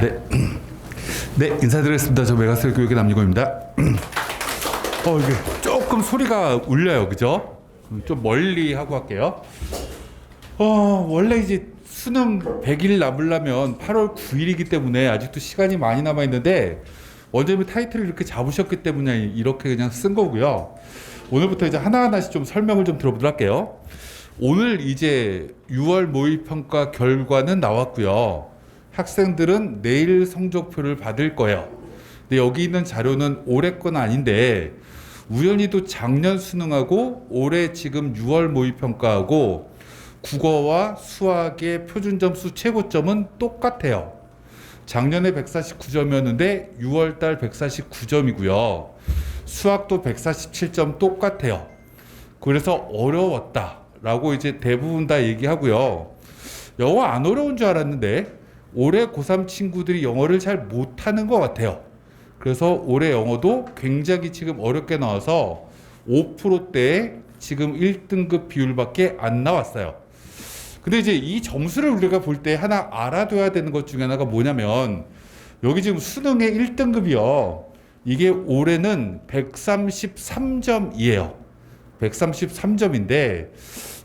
네. 네, 인사드리겠습니다. 저 메가스터 교육의 남유건입니다. 이게 조금 소리가 울려요, 그죠? 좀 멀리 하고 할게요. 원래 이제 수능 100일 남으려면 8월 9일이기 때문에 아직도 시간이 많이 남아 있는데 원장님이 타이틀을 이렇게 잡으셨기 때문에 이렇게 그냥 쓴 거고요. 오늘부터 이제 하나하나씩 좀 설명을 좀 들어보도록 할게요. 오늘 이제 6월 모의평가 결과는 나왔고요. 학생들은 내일 성적표를 받을 거예요. 근데 여기 있는 자료는 올해 건 아닌데 우연히도 작년 수능하고 올해 지금 6월 모의평가하고 국어와 수학의 표준점수 최고점은 똑같아요. 작년에 149점이었는데 6월달 149점이고요. 수학도 147점 똑같아요. 그래서 어려웠다라고 이제 대부분 다 얘기하고요. 영어 안 어려운 줄 알았는데 올해 고3 친구들이 영어를 잘 못하는 것 같아요. 그래서 올해 영어도 굉장히 지금 어렵게 나와서 5%대에 지금 1등급 비율밖에 안 나왔어요. 근데 이제 이 점수를 우리가 볼 때 하나 알아둬야 되는 것 중에 하나가 뭐냐면 여기 지금 수능의 1등급이요. 이게 올해는 133점이에요. 133점인데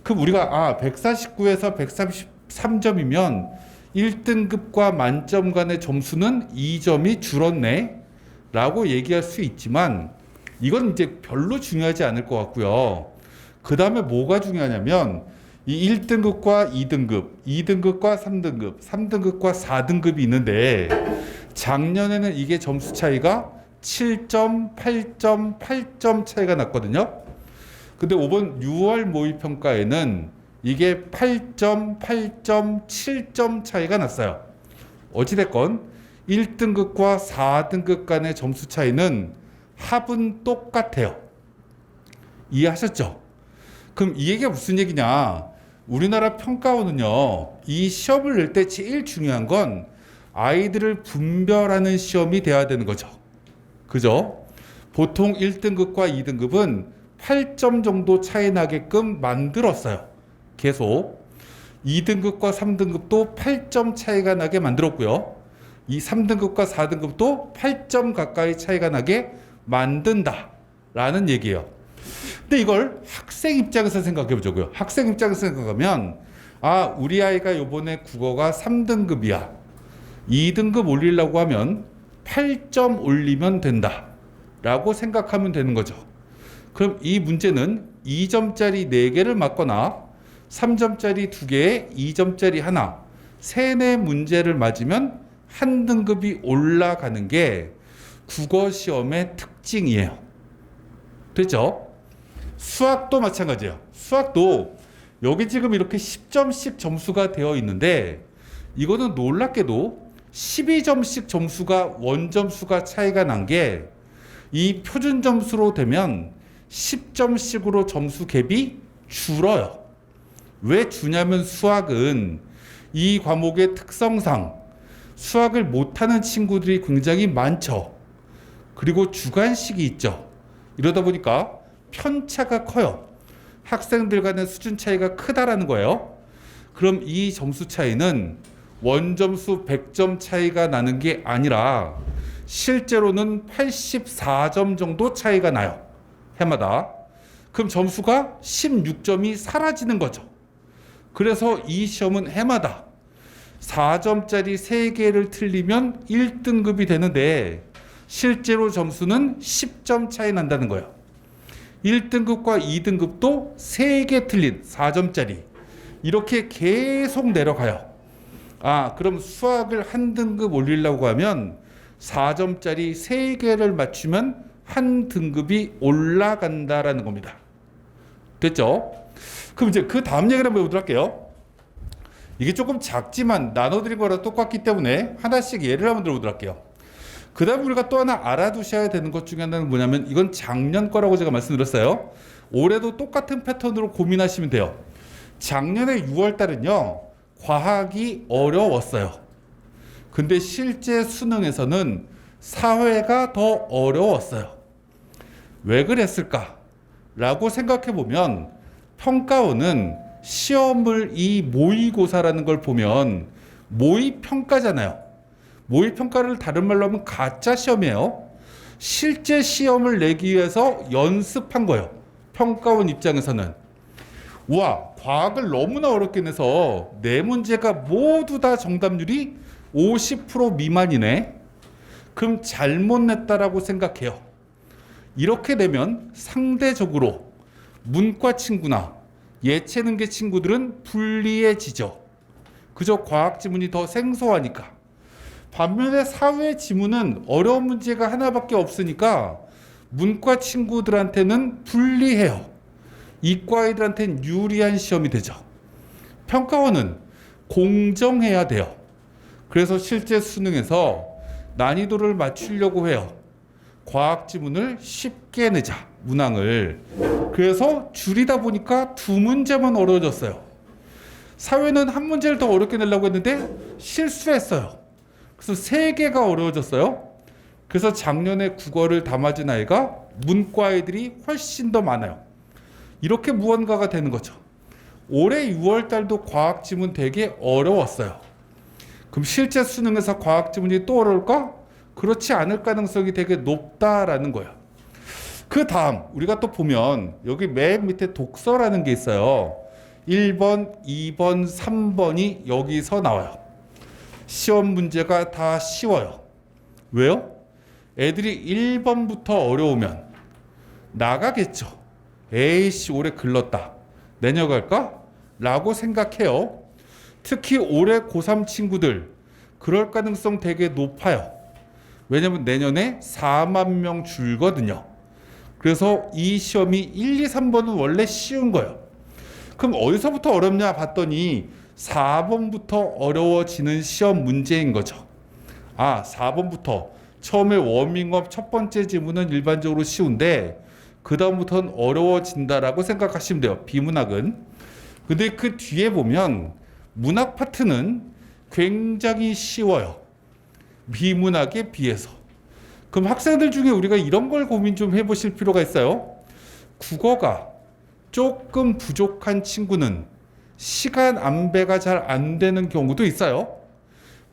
그럼 우리가 149에서 133점이면 1등급과 만점 간의 점수는 2점이 줄었네 라고 얘기할 수 있지만 이건 이제 별로 중요하지 않을 것 같고요. 그 다음에 뭐가 중요하냐면 이 1등급과 2등급, 2등급과 3등급, 3등급과 4등급이 있는데 작년에는 이게 점수 차이가 7점, 8점, 8점 차이가 났거든요. 근데 이번 6월 모의평가에는 이게 8점, 8점, 7점 차이가 났어요. 어찌됐건 1등급과 4등급 간의 점수 차이는 합은 똑같아요. 이해하셨죠? 그럼 이 얘기가 무슨 얘기냐? 우리나라 평가원은요, 이 시험을 낼 때 제일 중요한 건 아이들을 분별하는 시험이 돼야 되는 거죠. 그죠? 보통 1등급과 2등급은 8점 정도 차이 나게끔 만들었어요. 계속. 2등급과 3등급도 8점 차이가 나게 만들었고요. 이 3등급과 4등급도 8점 가까이 차이가 나게 만든다라는 얘기예요. 근데 이걸 학생 입장에서 생각해 보자고요. 학생 입장에서 생각하면 우리 아이가 요번에 국어가 3등급이야. 2등급 올리려고 하면 8점 올리면 된다 라고 생각하면 되는 거죠. 그럼 이 문제는 2점짜리 4개를 맞거나 3점짜리 2개에 2점짜리 하나, 3, 4 문제를 맞으면 한 등급이 올라가는 게 국어 시험의 특징이에요. 됐죠? 수학도 마찬가지예요. 수학도 여기 지금 이렇게 10점씩 점수가 되어 있는데 이거는 놀랍게도 12점씩 점수가 원점수가 차이가 난 게 이 표준 점수로 되면 10점씩으로 점수 갭이 줄어요. 왜 주냐면 수학은 이 과목의 특성상 수학을 못하는 친구들이 굉장히 많죠. 그리고 주관식이 있죠. 이러다 보니까 편차가 커요. 학생들 간의 수준 차이가 크다라는 거예요. 그럼 이 점수 차이는 원점수 100점 차이가 나는 게 아니라 실제로는 84점 정도 차이가 나요. 해마다. 그럼 점수가 16점이 사라지는 거죠. 그래서 이 시험은 해마다 4점짜리 3개를 틀리면 1등급이 되는데 실제로 점수는 10점 차이 난다는 거예요. 1등급과 2등급도 3개 틀린 4점짜리 이렇게 계속 내려가요. 그럼 수학을 한 등급 올리려고 하면 4점짜리 3개를 맞추면 한 등급이 올라간다라는 겁니다. 됐죠? 그럼 이제 그 다음 얘기를 한번 해보도록 할게요. 이게 조금 작지만 나눠드린 거랑 똑같기 때문에 하나씩 예를 한번 들어보도록 할게요. 그 다음 우리가 또 하나 알아두셔야 되는 것 중에 하나는 뭐냐면 이건 작년 거라고 제가 말씀드렸어요. 올해도 똑같은 패턴으로 고민하시면 돼요. 작년에 6월 달은요. 과학이 어려웠어요. 근데 실제 수능에서는 사회가 더 어려웠어요. 왜 그랬을까? 라고 생각해 보면 평가원은 시험을 이 모의고사라는 걸 보면 모의평가잖아요. 모의평가를 다른 말로 하면 가짜 시험이에요. 실제 시험을 내기 위해서 연습한 거예요. 평가원 입장에서는. 우와, 과학을 너무나 어렵게 내서 네 문제가 모두 다 정답률이 50% 미만이네. 그럼 잘못 냈다라고 생각해요. 이렇게 되면 상대적으로 문과 친구나 예체능계 친구들은 불리해지죠. 그저 과학 지문이 더 생소하니까. 반면에 사회 지문은 어려운 문제가 하나밖에 없으니까 문과 친구들한테는 불리해요. 이과 아이들한테는 유리한 시험이 되죠. 평가원은 공정해야 돼요. 그래서 실제 수능에서 난이도를 맞추려고 해요. 과학 지문을 쉽게 내자, 문항을. 그래서 줄이다 보니까 두 문제만 어려워졌어요. 사회는 한 문제를 더 어렵게 내려고 했는데 실수했어요. 그래서 세 개가 어려워졌어요. 그래서 작년에 국어를 다 맞은 아이가 문과 아이들이 훨씬 더 많아요. 이렇게 무언가가 되는 거죠. 올해 6월 달도 과학 지문 되게 어려웠어요. 그럼 실제 수능에서 과학 지문이 또 어려울까? 그렇지 않을 가능성이 되게 높다라는 거예요. 그 다음 우리가 또 보면 여기 맨 밑에 독서라는 게 있어요. 1번, 2번, 3번이 여기서 나와요. 시험 문제가 다 쉬워요. 왜요? 애들이 1번부터 어려우면 나가겠죠. 에이씨, 올해 글렀다. 내년 갈까? 라고 생각해요. 특히 올해 고3 친구들 그럴 가능성 되게 높아요. 왜냐면 내년에 4만 명 줄거든요. 그래서 이 시험이 1, 2, 3번은 원래 쉬운 거예요. 그럼 어디서부터 어렵냐 봤더니 4번부터 어려워지는 시험 문제인 거죠. 아, 4번부터 처음에 워밍업 첫 번째 지문은 일반적으로 쉬운데 그 다음부터는 어려워진다라고 생각하시면 돼요. 비문학은. 근데 그 뒤에 보면 문학 파트는 굉장히 쉬워요. 비문학에 비해서. 그럼 학생들 중에 우리가 이런 걸 고민 좀 해보실 필요가 있어요. 국어가 조금 부족한 친구는 시간 안배가 잘 안 되는 경우도 있어요.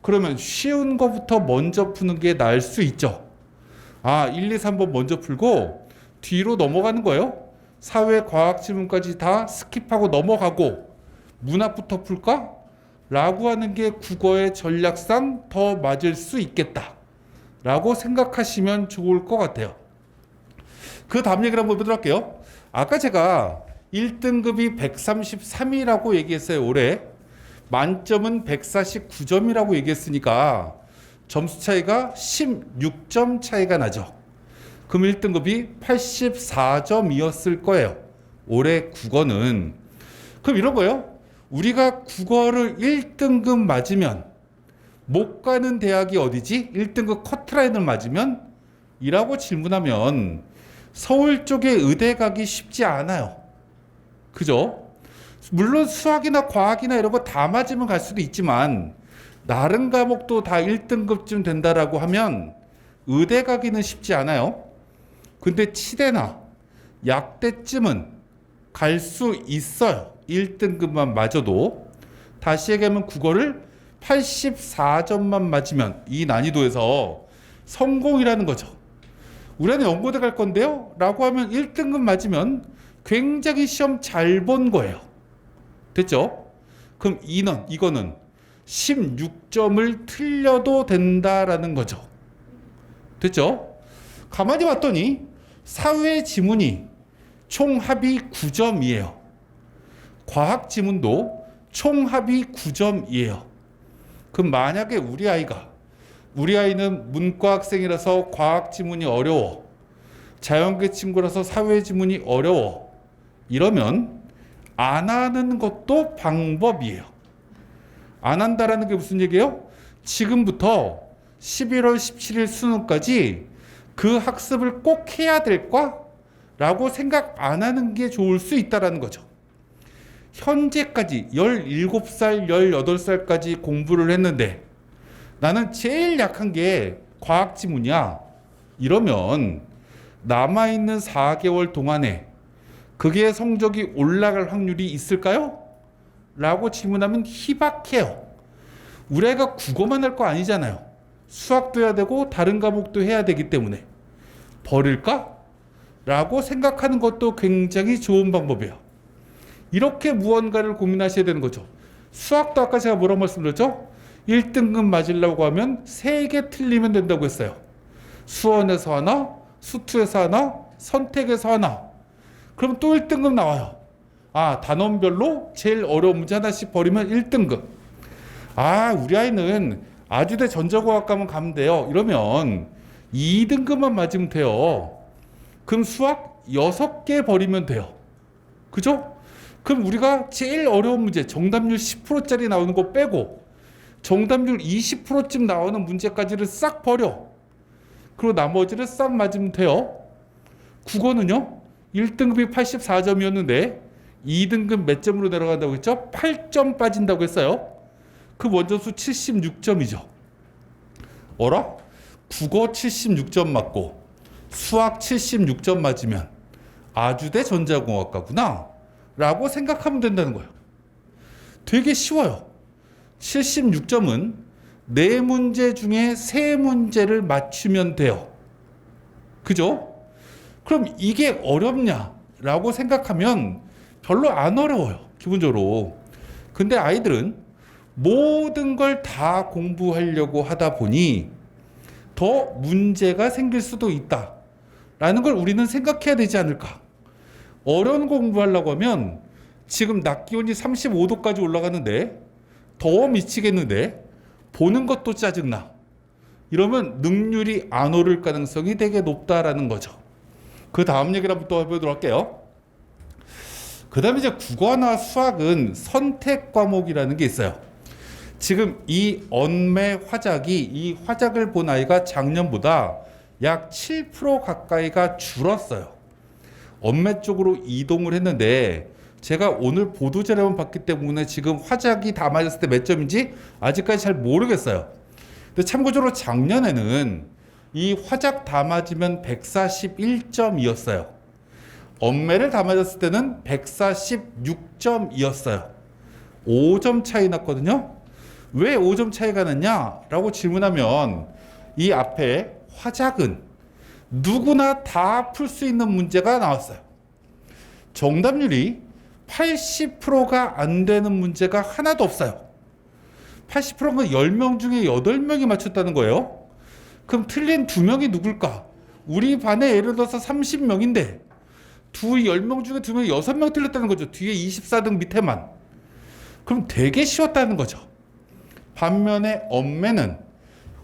그러면 쉬운 거부터 먼저 푸는 게 나을 수 있죠. 아, 1, 2, 3번 먼저 풀고 뒤로 넘어가는 거예요. 사회, 과학 지문까지 다 스킵하고 넘어가고 문학부터 풀까? 라고 하는 게 국어의 전략상 더 맞을 수 있겠다 라고 생각하시면 좋을 것 같아요. 그 다음 얘기를 한번 보도록 할게요. 아까 제가 1등급이 133이라고 얘기했어요. 올해 만점은 149점이라고 얘기했으니까 점수 차이가 16점 차이가 나죠. 그럼 1등급이 84점이었을 거예요. 올해 국어는. 그럼 이런 거예요. 우리가 국어를 1등급 맞으면 못 가는 대학이 어디지? 1등급 커트라인을 맞으면? 이라고 질문하면 서울 쪽에 의대 가기 쉽지 않아요. 그죠? 물론 수학이나 과학이나 이런 거 다 맞으면 갈 수도 있지만 다른 과목도 다 1등급쯤 된다라고 하면 의대 가기는 쉽지 않아요. 근데 치대나 약대쯤은 갈 수 있어요. 1등급만 맞아도. 다시 얘기하면 국어를 84점만 맞으면 이 난이도에서 성공이라는 거죠. 우리는 연고대 갈 건데요? 라고 하면 1등급 맞으면 굉장히 시험 잘 본 거예요. 됐죠? 그럼 이거는 16점을 틀려도 된다라는 거죠. 됐죠? 가만히 봤더니 사회 지문이 총합이 9점이에요. 과학 지문도 총합이 9점이에요. 그럼 만약에 우리 아이는 문과 학생이라서 과학 지문이 어려워. 자연계 친구라서 사회 지문이 어려워. 이러면 안 하는 것도 방법이에요. 안 한다라는 게 무슨 얘기예요? 지금부터 11월 17일 수능까지 그 학습을 꼭 해야 될까? 라고 생각 안 하는 게 좋을 수 있다는 거죠. 현재까지 17살, 18살까지 공부를 했는데 나는 제일 약한 게 과학 지문이야. 이러면 남아있는 4개월 동안에 그게 성적이 올라갈 확률이 있을까요? 라고 질문하면 희박해요. 우리 아이가 국어만 할 거 아니잖아요. 수학도 해야 되고 다른 과목도 해야 되기 때문에 버릴까? 라고 생각하는 것도 굉장히 좋은 방법이에요. 이렇게 무언가를 고민하셔야 되는 거죠. 수학도 아까 제가 뭐라고 말씀드렸죠? 1등급 맞으려고 하면 3개 틀리면 된다고 했어요. 수원에서 하나, 수투에서 하나, 선택에서 하나. 그럼 또 1등급 나와요. 아, 단원별로 제일 어려운 문제 하나씩 버리면 1등급. 아, 우리 아이는 아주대 전자공학과만 가면 돼요. 이러면 2등급만 맞으면 돼요. 그럼 수학 6개 버리면 돼요. 그죠? 그럼 우리가 제일 어려운 문제, 정답률 10%짜리 나오는 거 빼고 정답률 20%쯤 나오는 문제까지를 싹 버려. 그리고 나머지를 싹 맞으면 돼요. 국어는요, 1등급이 84점이었는데 2등급 몇 점으로 내려간다고 했죠? 8점 빠진다고 했어요. 그 원점수 76점이죠. 어라? 국어 76점 맞고 수학 76점 맞으면 아주대 전자공학과구나 라고 생각하면 된다는 거예요. 되게 쉬워요. 76점은 4문제 중에 3문제를 맞추면 돼요. 그죠? 그럼 이게 어렵냐라고 생각하면 별로 안 어려워요. 기본적으로. 근데 아이들은 모든 걸 다 공부하려고 하다 보니 더 문제가 생길 수도 있다라는 걸 우리는 생각해야 되지 않을까. 어려운 거 공부하려고 하면 지금 낮 기온이 35도까지 올라가는데 더워 미치겠는데 보는 것도 짜증나. 이러면 능률이 안 오를 가능성이 되게 높다라는 거죠. 그 다음 얘기를 한번 또 해보도록 할게요. 그 다음에 이제 국어나 수학은 선택 과목이라는 게 있어요. 지금 이 언매 화작이, 이 화작을 본 아이가 작년보다 약 7% 가까이가 줄었어요. 언매 쪽으로 이동을 했는데 제가 오늘 보도자료만 봤기 때문에 지금 화작이 다 맞았을 때 몇 점인지 아직까지 잘 모르겠어요. 근데 참고적으로 작년에는 이 화작 다 맞으면 141점이었어요. 언매를 다 맞았을 때는 146점이었어요. 5점 차이 났거든요. 왜 5점 차이가 났냐라고 질문하면 이 앞에 화작은 누구나 다 풀 수 있는 문제가 나왔어요. 정답률이 80%가 안 되는 문제가 하나도 없어요. 80%가 10명 중에 8명이 맞췄다는 거예요. 그럼 틀린 2명이 누굴까? 우리 반에 예를 들어서 30명인데 10명 중에 2명이 6명 틀렸다는 거죠. 뒤에 24등 밑에만. 그럼 되게 쉬웠다는 거죠. 반면에 언매는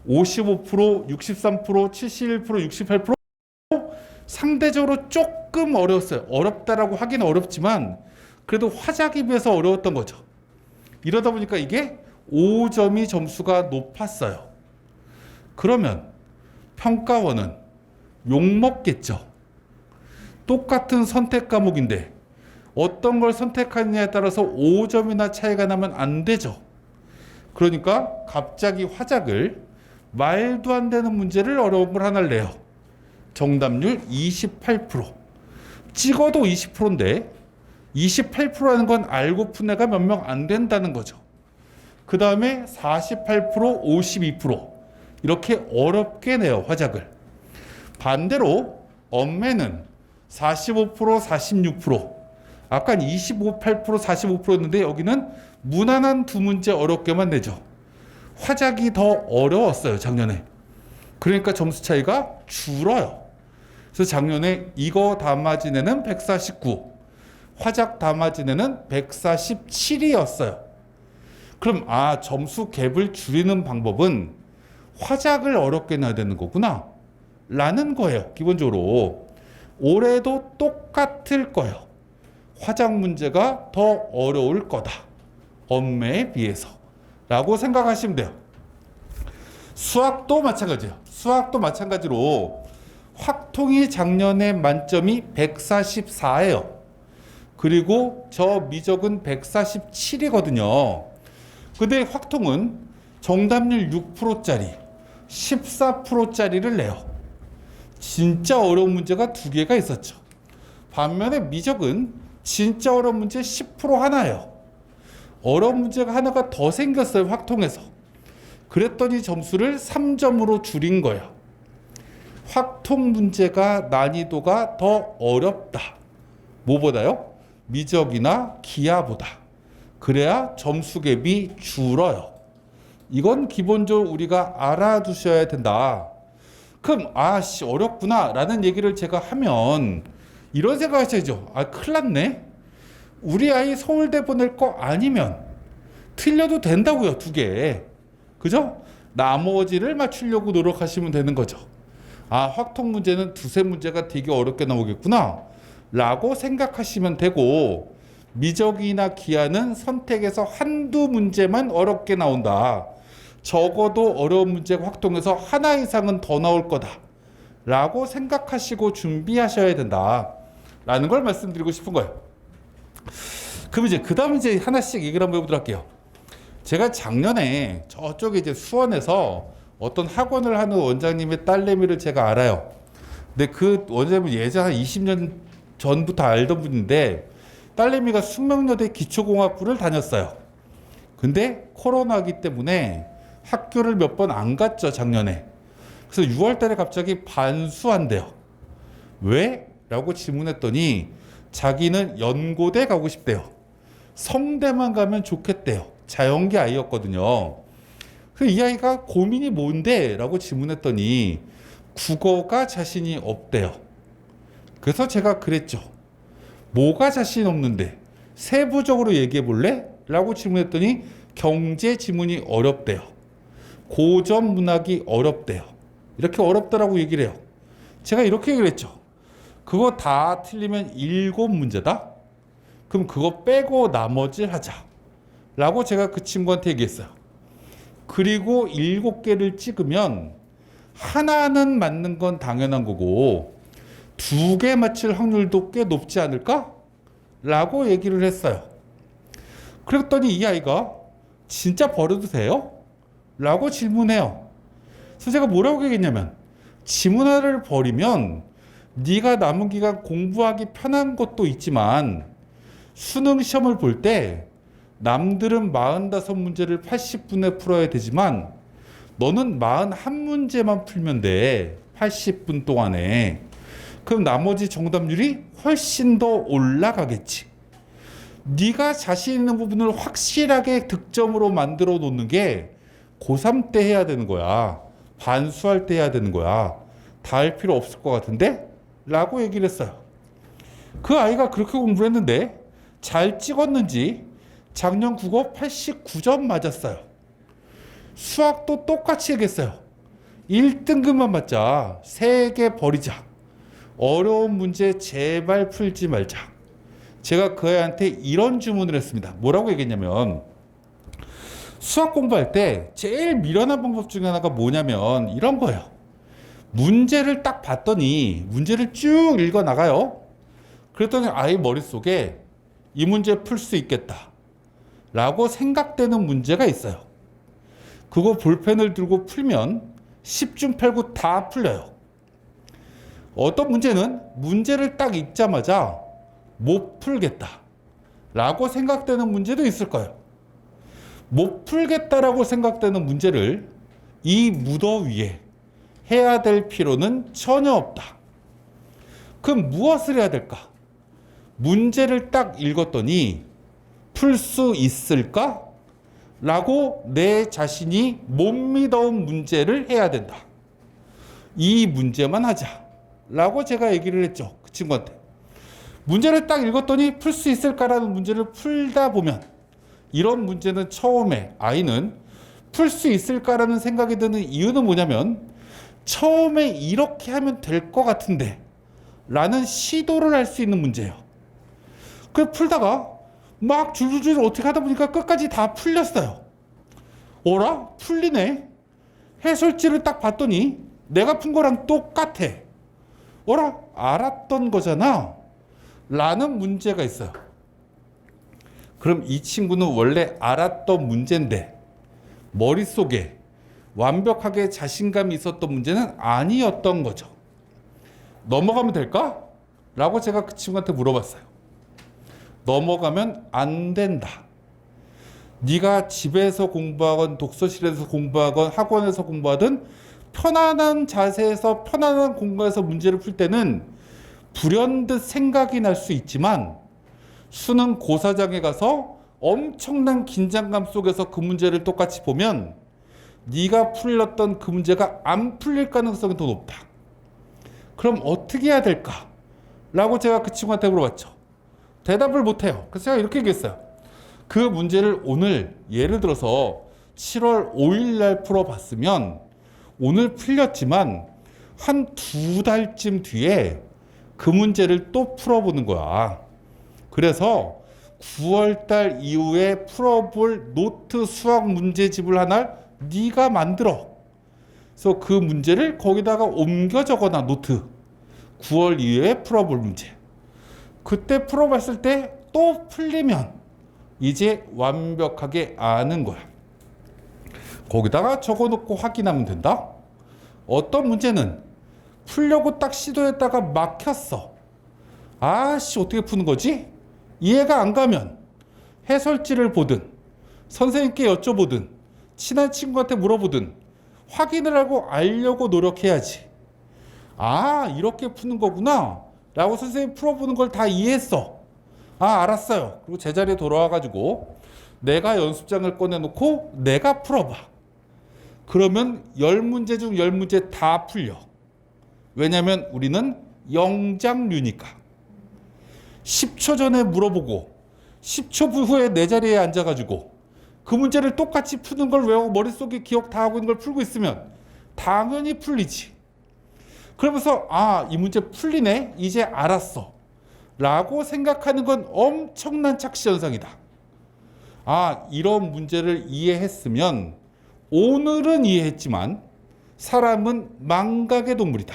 55%, 63%, 71%, 68% 상대적으로 조금 어려웠어요. 어렵다라고 하기는 어렵지만 그래도 화작에 비해서 어려웠던 거죠. 이러다 보니까 이게 5점이 점수가 높았어요. 그러면 평가원은 욕먹겠죠. 똑같은 선택 과목인데 어떤 걸 선택하느냐에 따라서 5점이나 차이가 나면 안 되죠. 그러니까 갑자기 화작을 말도 안 되는 문제를 어려운 걸 하나를 내요. 정답률 28%. 찍어도 20%인데 28%라는 건 알고 푼 애가 몇 명 안 된다는 거죠. 그 다음에 48%, 52% 이렇게 어렵게 내요, 화작을. 반대로 언매는 45%, 46%. 아까 25, 8%, 45%였는데 여기는 무난한 2문제 어렵게만 내죠. 화작이 더 어려웠어요, 작년에. 그러니까 점수 차이가 줄어요. 그래서 작년에 이거 다 맞은 애는 149, 화작 다 맞은 애는 147이었어요. 그럼 점수 갭을 줄이는 방법은 화작을 어렵게 내야 되는 거구나 라는 거예요. 기본적으로 올해도 똑같을 거예요. 화작 문제가 더 어려울 거다, 언매에 비해서 라고 생각하시면 돼요. 수학도 마찬가지예요. 수학도 마찬가지로 확통이 작년에 만점이 144예요. 그리고 저 미적은 147이거든요. 근데 확통은 정답률 6%짜리 14%짜리를 내요. 진짜 어려운 문제가 2개가 있었죠. 반면에 미적은 진짜 어려운 문제 10% 하나예요. 어려운 문제가 하나가 더 생겼어요, 확통에서. 그랬더니 점수를 3점으로 줄인 거예요. 확통 문제가 난이도가 더 어렵다. 뭐보다요? 미적이나 기하보다. 그래야 점수 갭이 줄어요. 이건 기본적으로 우리가 알아두셔야 된다. 그럼 어렵구나 라는 얘기를 제가 하면 이런 생각 하셔야죠. 큰일 났네. 우리 아이 서울대 보낼 거 아니면 틀려도 된다고요. 2개. 그죠? 나머지를 맞추려고 노력하시면 되는 거죠. 확통 문제는 2-3문제가 되게 어렵게 나오겠구나 라고 생각하시면 되고, 미적이나 기하는 선택에서 1-2문제만 어렵게 나온다. 적어도 어려운 문제가 확통해서 하나 이상은 더 나올 거다 라고 생각하시고 준비하셔야 된다 라는 걸 말씀드리고 싶은 거예요. 그럼 그 다음 하나씩 얘기를 한번 해보도록 할게요. 제가 작년에 저쪽에 수원에서 어떤 학원을 하는 원장님의 딸내미를 제가 알아요. 근데 그 원장님은 예전 한 20년 전부터 알던 분인데, 딸내미가 숙명여대 기초공학부를 다녔어요. 근데 코로나기 때문에 학교를 몇 번 안 갔죠, 작년에. 그래서 6월 달에 갑자기 반수한대요. 왜? 라고 질문했더니 자기는 연고대 가고 싶대요. 성대만 가면 좋겠대요. 자연계 아이였거든요. 그래서 이 아이가 고민이 뭔데? 라고 질문했더니 국어가 자신이 없대요. 그래서 제가 그랬죠. 뭐가 자신 없는데? 세부적으로 얘기해 볼래? 라고 질문했더니 경제 지문이 어렵대요. 고전 문학이 어렵대요. 이렇게 어렵다라고 얘기를 해요. 제가 이렇게 얘기를 했죠. 그거 다 틀리면 7문제다? 그럼 그거 빼고 나머지 하자 라고 제가 그 친구한테 얘기했어요. 그리고 7개를 찍으면 하나는 맞는 건 당연한 거고 2개 맞힐 확률도 꽤 높지 않을까? 라고 얘기를 했어요. 그랬더니 이 아이가 진짜 버려도 돼요? 라고 질문해요. 그래서 제가 뭐라고 얘기했냐면, 지문 하나를 버리면 네가 남은 기간 공부하기 편한 것도 있지만 수능 시험을 볼 때 남들은 45문제를 80분에 풀어야 되지만 너는 41문제만 풀면 돼. 80분 동안에. 그럼 나머지 정답률이 훨씬 더 올라가겠지. 네가 자신 있는 부분을 확실하게 득점으로 만들어 놓는 게 고3 때 해야 되는 거야. 반수할 때 해야 되는 거야. 다 할 필요 없을 것 같은데? 라고 얘기를 했어요. 그 아이가 그렇게 공부를 했는데 잘 찍었는지 작년 국어 89점 맞았어요. 수학도 똑같이 얘기했어요. 1등급만 맞자. 3개 버리자. 어려운 문제 제발 풀지 말자. 제가 그 아이한테 이런 주문을 했습니다. 뭐라고 얘기했냐면, 수학 공부할 때 제일 미련한 방법 중에 하나가 뭐냐면 이런 거예요. 문제를 딱 봤더니 문제를 쭉 읽어 나가요. 그랬더니 아이 머릿속에 이 문제 풀 수 있겠다 라고 생각되는 문제가 있어요. 그거 볼펜을 들고 풀면 10중 8구 다 풀려요. 어떤 문제는 문제를 딱 읽자마자 못 풀겠다 라고 생각되는 문제도 있을 거예요. 못 풀겠다라고 생각되는 문제를 이 무더위에 해야 될 필요는 전혀 없다. 그럼 무엇을 해야 될까? 문제를 딱 읽었더니 풀 수 있을까? 라고 내 자신이 못 믿어온 문제를 해야 된다. 이 문제만 하자 라고 제가 얘기를 했죠. 그 친구한테. 문제를 딱 읽었더니 풀 수 있을까라는 문제를 풀다 보면, 이런 문제는 처음에 아이는 풀 수 있을까라는 생각이 드는 이유는 뭐냐면, 처음에 이렇게 하면 될 것 같은데 라는 시도를 할 수 있는 문제예요. 그래서 풀다가 막 줄줄줄 어떻게 하다 보니까 끝까지 다 풀렸어요. 어라? 풀리네. 해설지를 딱 봤더니 내가 푼 거랑 똑같아. 어라? 알았던 거잖아 라는 문제가 있어요. 그럼 이 친구는 원래 알았던 문제인데 머릿속에 완벽하게 자신감이 있었던 문제는 아니었던 거죠. 넘어가면 될까? 라고 제가 그 친구한테 물어봤어요. 넘어가면 안 된다. 네가 집에서 공부하건 독서실에서 공부하건 학원에서 공부하든 편안한 자세에서 편안한 공간에서 문제를 풀 때는 불현듯 생각이 날 수 있지만 수능 고사장에 가서 엄청난 긴장감 속에서 그 문제를 똑같이 보면 네가 풀렸던 그 문제가 안 풀릴 가능성이 더 높다. 그럼 어떻게 해야 될까? 라고 제가 그 친구한테 물어봤죠. 대답을 못해요. 그래서 제가 이렇게 얘기했어요. 그 문제를 오늘 예를 들어서 7월 5일 날 풀어봤으면 오늘 풀렸지만 한 2달쯤 뒤에 그 문제를 또 풀어보는 거야. 그래서 9월 달 이후에 풀어볼 노트 수학 문제집을 하나 네가 만들어. 그래서 그 문제를 거기다가 옮겨 적어놔. 노트 9월 이후에 풀어볼 문제. 그때 풀어봤을 때 또 풀리면 이제 완벽하게 아는 거야. 거기다가 적어놓고 확인하면 된다. 어떤 문제는 풀려고 딱 시도했다가 막혔어. 아씨 어떻게 푸는 거지? 이해가 안 가면 해설지를 보든 선생님께 여쭤보든 친한 친구한테 물어보든 확인을 하고 알려고 노력해야지. 아 이렇게 푸는 거구나 라고 선생님이 풀어보는 걸 다 이해했어. 아 알았어요. 그리고 제자리에 돌아와가지고 내가 연습장을 꺼내놓고 내가 풀어봐. 그러면 10문제 중 10문제 다 풀려. 왜냐면 우리는 영장류니까. 10초 전에 물어보고 10초 후에 내 자리에 앉아가지고 그 문제를 똑같이 푸는 걸 외우고 머릿속에 기억 다 하고 있는 걸 풀고 있으면 당연히 풀리지. 그러면서 아, 이 문제 풀리네? 이제 알았어. 라고 생각하는 건 엄청난 착시 현상이다. 아, 이런 문제를 이해했으면 오늘은 이해했지만 사람은 망각의 동물이다.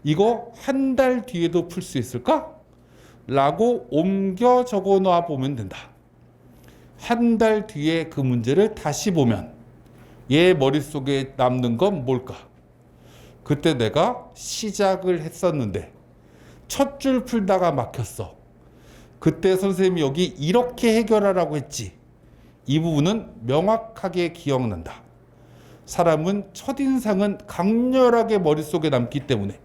이거 한 달 뒤에도 풀 수 있을까? 라고 옮겨 적어 놔 보면 된다. 한 달 뒤에 그 문제를 다시 보면 얘 머릿속에 남는 건 뭘까? 그때 내가 시작을 했었는데 첫 줄 풀다가 막혔어. 그때 선생님이 여기 이렇게 해결하라고 했지. 이 부분은 명확하게 기억난다. 사람은 첫인상은 강렬하게 머릿속에 남기 때문에.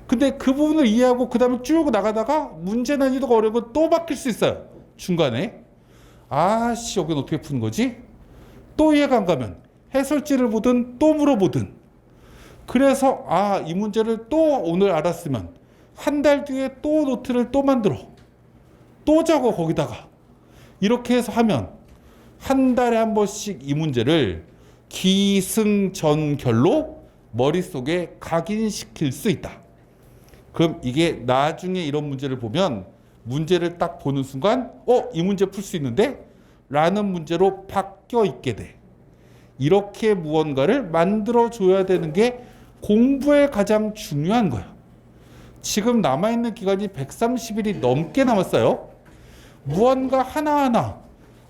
근데 그 부분을 이해하고 그 다음에 쭉 나가다가 문제 난이도가 어려운 건 또 바뀔 수 있어요. 중간에. 아씨 여기는 어떻게 푸는 거지? 또 이해가 안 가면 해설지를 보든 또 물어보든. 그래서 아, 이 문제를 또 오늘 알았으면 한 달 뒤에 또 노트를 또 만들어. 또 적어 거기다가. 이렇게 해서 하면 한 달에 한 번씩 이 문제를 기승전결로 머릿속에 각인시킬 수 있다. 그럼 이게 나중에 이런 문제를 보면 문제를 딱 보는 순간 이 문제 풀 수 있는데? 라는 문제로 바뀌어 있게 돼. 이렇게 무언가를 만들어줘야 되는 게 공부에 가장 중요한 거야. 지금 남아있는 기간이 130일이 넘게 남았어요. 무언가 하나하나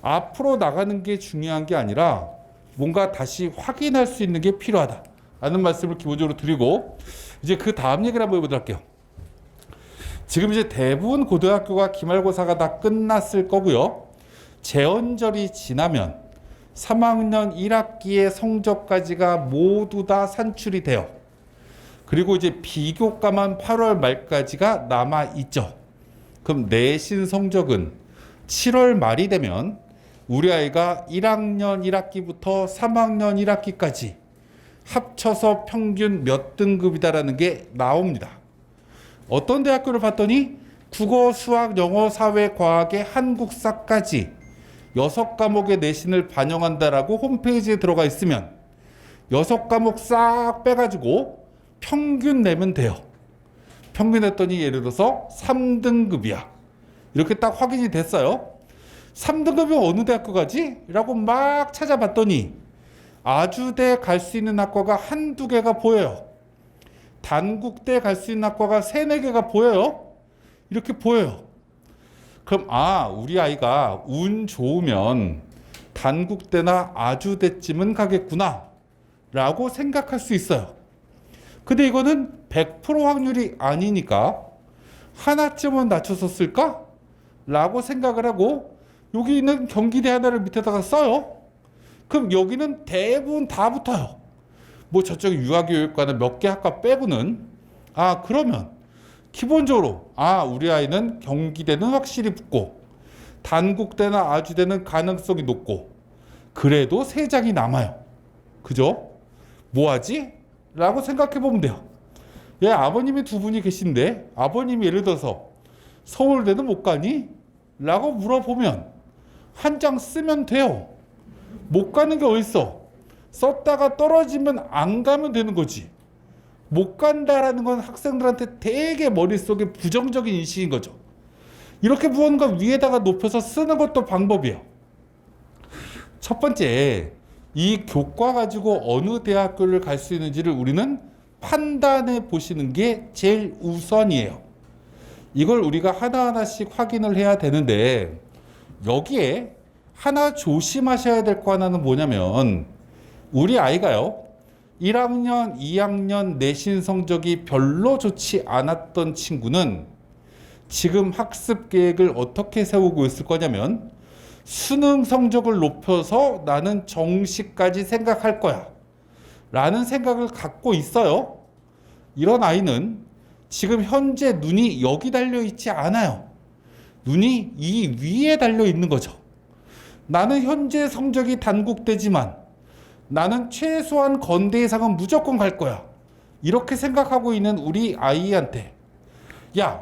앞으로 나가는 게 중요한 게 아니라 뭔가 다시 확인할 수 있는 게 필요하다 라는 말씀을 기본적으로 드리고 이제 그 다음 얘기를 한번 해보도록 할게요. 지금 이제 대부분 고등학교가 기말고사가 다 끝났을 거고요. 재원절이 지나면 3학년 1학기의 성적까지가 모두 다 산출이 돼요. 그리고 이제 비교과만 8월 말까지가 남아있죠. 그럼 내신 성적은 7월 말이 되면 우리 아이가 1학년 1학기부터 3학년 1학기까지 합쳐서 평균 몇 등급이다라는 게 나옵니다. 어떤 대학교를 봤더니 국어, 수학, 영어, 사회, 과학의 한국사까지 6과목의 내신을 반영한다라고 홈페이지에 들어가 있으면 6과목 싹 빼가지고 평균 내면 돼요. 평균 냈더니 예를 들어서 3등급이야. 이렇게 딱 확인이 됐어요. 3등급이 어느 대학교 가지? 라고 막 찾아봤더니 아주대 갈 수 있는 학과가 한두 개가 보여요. 단국대 갈 수 있는 학과가 3-4개가 보여요. 이렇게 보여요. 그럼 우리 아이가 운 좋으면 단국대나 아주대쯤은 가겠구나 라고 생각할 수 있어요. 근데 이거는 100% 확률이 아니니까 하나쯤은 낮춰서 쓸까? 라고 생각을 하고 여기 있는 경기대 하나를 밑에다가 써요. 그럼 여기는 대부분 다 붙어요. 뭐 저쪽 유아교육과는 몇 개 학과 빼고는. 그러면 기본적으로 우리 아이는 경기대는 확실히 붙고 단국대나 아주대는 가능성이 높고 그래도 세 장이 남아요. 그죠? 뭐하지? 라고 생각해 보면 돼요. 아버님이 두 분이 계신데 아버님이 예를 들어서 서울대는 못 가니? 라고 물어보면 한 장 쓰면 돼요. 못 가는 게 어딨어? 썼다가 떨어지면 안 가면 되는 거지. 못 간다라는 건 학생들한테 되게 머릿속에 부정적인 인식인 거죠. 이렇게 무언가 위에다가 높여서 쓰는 것도 방법이에요. 첫 번째, 이 교과 가지고 어느 대학교를 갈 수 있는지를 우리는 판단해 보시는 게 제일 우선이에요. 이걸 우리가 하나하나씩 확인을 해야 되는데 여기에 하나 조심하셔야 될 거 하나는 뭐냐면 우리 아이가요 1학년, 2학년 내신 성적이 별로 좋지 않았던 친구는 지금 학습 계획을 어떻게 세우고 있을 거냐면 수능 성적을 높여서 나는 정시까지 생각할 거야 라는 생각을 갖고 있어요. 이런 아이는 지금 현재 눈이 여기 달려 있지 않아요. 눈이 이 위에 달려 있는 거죠. 나는 현재 성적이 단국대지만 나는 최소한 건대 이상은 무조건 갈 거야. 이렇게 생각하고 있는 우리 아이한테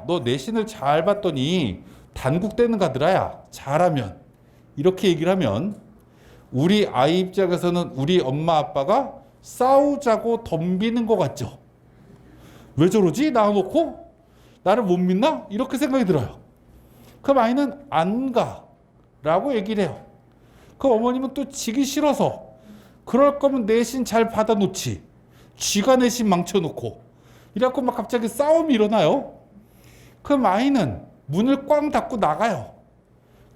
너 내신을 잘 봤더니 단국대는 가더라야. 잘하면. 이렇게 얘기를 하면 우리 아이 입장에서는 우리 엄마 아빠가 싸우자고 덤비는 것 같죠. 왜 저러지? 낳아놓고? 나를 못 믿나? 이렇게 생각이 들어요. 그럼 아이는 안 가. 라고 얘기를 해요. 그 어머님은 또 지기 싫어서 그럴 거면 내신 잘 받아놓지. 쥐가 내신 망쳐놓고. 이래갖고 막 갑자기 싸움이 일어나요. 그럼 아이는 문을 꽝 닫고 나가요.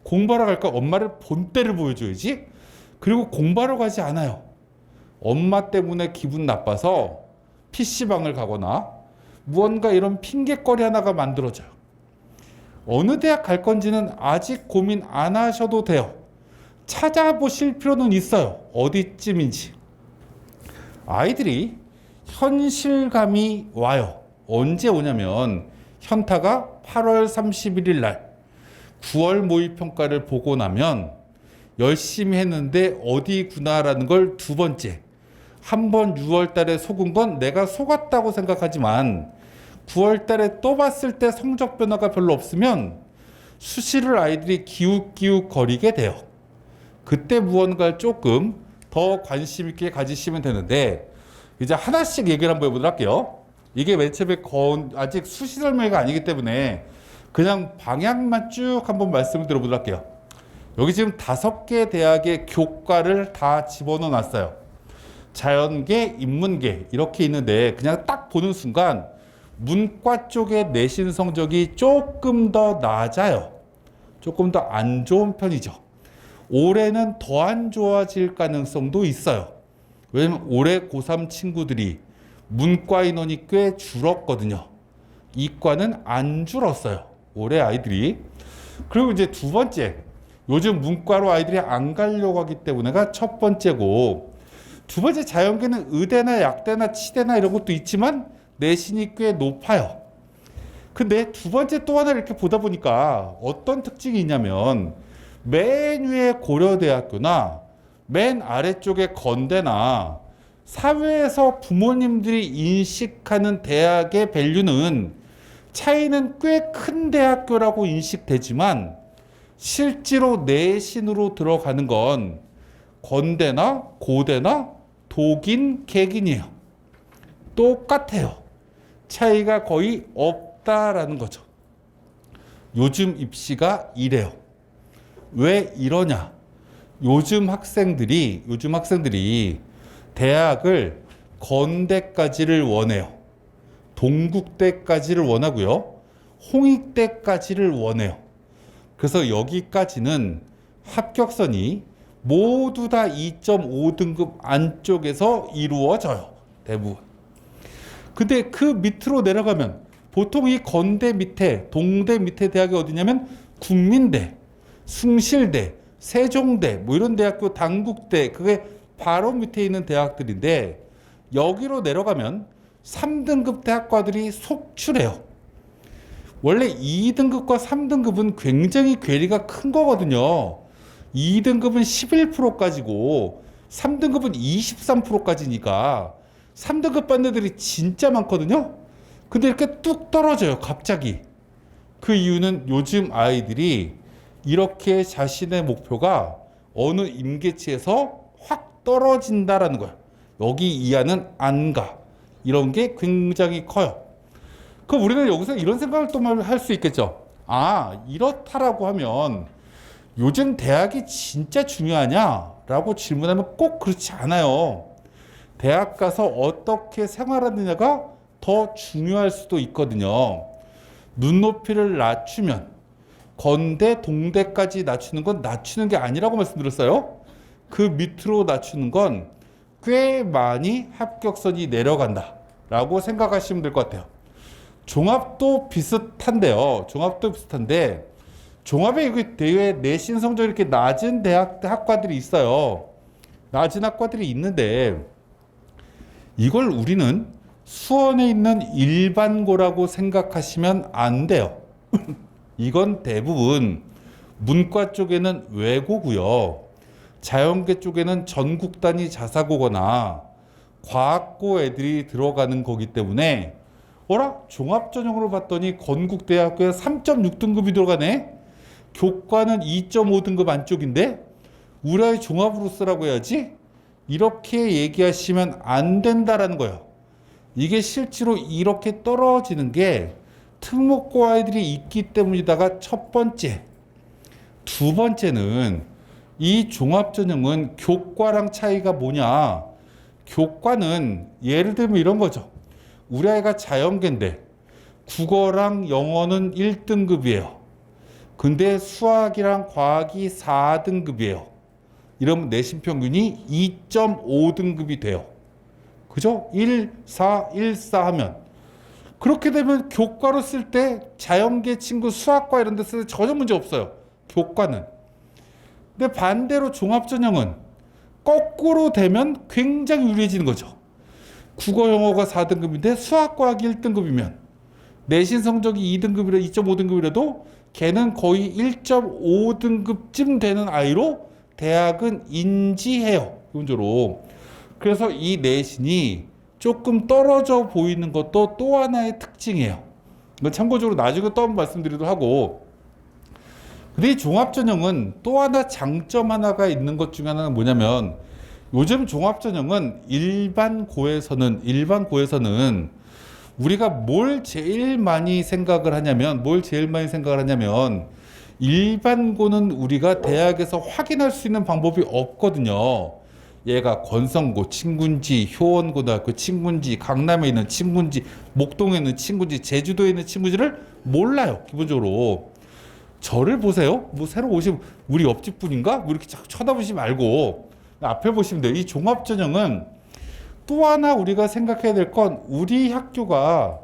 공부하러 갈까? 엄마를 본때를 보여줘야지. 그리고 공부하러 가지 않아요. 엄마 때문에 기분 나빠서 PC방을 가거나 무언가 이런 핑계거리 하나가 만들어져요. 어느 대학 갈 건지는 아직 고민 안 하셔도 돼요. 찾아보실 필요는 있어요. 어디쯤인지. 아이들이 현실감이 와요. 언제 오냐면 현타가 8월 31일 날 9월 모의평가를 보고 나면 열심히 했는데 어디구나라는 걸 두 번째. 한 번 6월 달에 속은 건 내가 속았다고 생각하지만 9월 달에 또 봤을 때 성적 변화가 별로 없으면 수시를 아이들이 기웃기웃 거리게 돼요. 그때 무언가를 조금 더 관심 있게 가지시면 되는데 이제 하나씩 얘기를 한번 해보도록 할게요. 이게 맨 처음에 아직 수시 설명회가 아니기 때문에 그냥 방향만 쭉 한번 말씀을 들어보도록 할게요. 여기 지금 5개 대학의 교과를 다 집어넣어 놨어요. 자연계, 인문계 이렇게 있는데 그냥 딱 보는 순간 문과 쪽의 내신 성적이 조금 더 낮아요. 조금 더 안 좋은 편이죠. 올해는 더 안 좋아질 가능성도 있어요. 왜냐면 올해 고3 친구들이 문과 인원이 꽤 줄었거든요. 이과는 안 줄었어요. 올해 아이들이. 그리고 이제 두 번째, 요즘 문과로 아이들이 안 가려고 하기 때문에가 첫 번째고, 두 번째 자연계는 의대나 약대나 치대나 이런 것도 있지만 내신이 꽤 높아요. 근데 두 번째 또 하나 이렇게 보다 보니까 어떤 특징이 있냐면 맨 위에 고려대학교나 맨 아래쪽에 건대나 사회에서 부모님들이 인식하는 대학의 밸류는 차이는 꽤 큰 대학교라고 인식되지만 실제로 내신으로 들어가는 건 건대나 고대나 독인, 객인이에요. 똑같아요. 차이가 거의 없다라는 거죠. 요즘 입시가 이래요. 왜 이러냐? 요즘 학생들이 대학을 건대까지를 원해요. 동국대까지를 원하고요. 홍익대까지를 원해요. 그래서 여기까지는 합격선이 모두 다 2.5등급 안쪽에서 이루어져요. 대부분. 근데 그 밑으로 내려가면 보통 이 건대 밑에, 동대 밑에 대학이 어디냐면 국민대, 숭실대, 세종대, 뭐 이런 대학교, 단국대, 그게 바로 밑에 있는 대학들인데 여기로 내려가면 3등급 대학과들이 속출해요. 원래 2등급과 3등급은 굉장히 괴리가 큰 거거든요. 2등급은 11%까지고 3등급은 23%까지니까 3등급 받는 애들이 진짜 많거든요. 근데 이렇게 뚝 떨어져요, 갑자기. 그 이유는 요즘 아이들이 이렇게 자신의 목표가 어느 임계치에서 확 떨어진다라는 거야. 여기 이하는 안 가. 이런 게 굉장히 커요. 그럼 우리는 여기서 이런 생각을 또 할 수 있겠죠. 아, 이렇다라고 하면 요즘 대학이 진짜 중요하냐? 라고 질문하면 꼭 그렇지 않아요. 대학 가서 어떻게 생활하느냐가 더 중요할 수도 있거든요. 눈높이를 낮추면 건대, 동대까지 낮추는 건 낮추는 게 아니라고 말씀드렸어요. 그 밑으로 낮추는 건 꽤 많이 합격선이 내려간다 라고 생각하시면 될 것 같아요. 종합도 비슷한데요. 종합도 비슷한데 종합에 여기 대외 내신 성적이 이렇게 낮은 학과들이 있어요. 낮은 학과들이 있는데 이걸 우리는 수원에 있는 일반고라고 생각하시면 안 돼요. 이건 대부분 문과 쪽에는 외고고요. 자연계 쪽에는 전국 단위 자사고거나 과학고 애들이 들어가는 거기 때문에 어라? 종합전형으로 봤더니 건국대학교에 3.6등급이 들어가네? 교과는 2.5등급 안쪽인데? 우리 아이 종합으로 쓰라고 해야지? 이렇게 얘기하시면 안 된다라는 거예요. 이게 실제로 이렇게 떨어지는 게 특목고 아이들이 있기 때문이다가 첫 번째. 두 번째는 이 종합전형은 교과랑 차이가 뭐냐? 교과는 예를 들면 이런 거죠. 우리 아이가 자연계인데 국어랑 영어는 1등급이에요. 근데 수학이랑 과학이 4등급이에요. 이러면 내신 평균이 2.5등급이 돼요. 그죠? 1, 4, 1, 4 하면. 그렇게 되면 교과로 쓸 때 자연계 친구 수학과 이런 데 쓸 때 전혀 문제 없어요. 교과는. 근데 반대로 종합전형은 거꾸로 되면 굉장히 유리해지는 거죠. 국어 영어가 4등급인데 수학 과학이 1등급이면 내신 성적이 2등급이라 2.5등급이라도 걔는 거의 1.5등급쯤 되는 아이로 대학은 인지해요. 기본적으로. 그래서 이 내신이 조금 떨어져 보이는 것도 또 하나의 특징이에요. 참고적으로 나중에 또 한번 말씀드리도록 하고, 근데 이 종합전형은 또 하나 장점 하나가 있는 것 중에 하나는 뭐냐면 요즘 종합전형은 일반고에서는 우리가 뭘 제일 많이 생각을 하냐면 일반고는 우리가 대학에서 확인할 수 있는 방법이 없거든요. 얘가 건성고 친구인지, 효원고등학교 친구인지, 강남에 있는 친구인지, 목동에 있는 친구인지, 제주도에 있는 친구인지를 몰라요. 기본적으로. 저를 보세요. 뭐 새로 오신 우리 옆집 분인가? 뭐 이렇게 자꾸 쳐다보시지 말고 앞에 보시면 돼요. 이 종합전형은 또 하나 우리가 생각해야 될 건 우리 학교가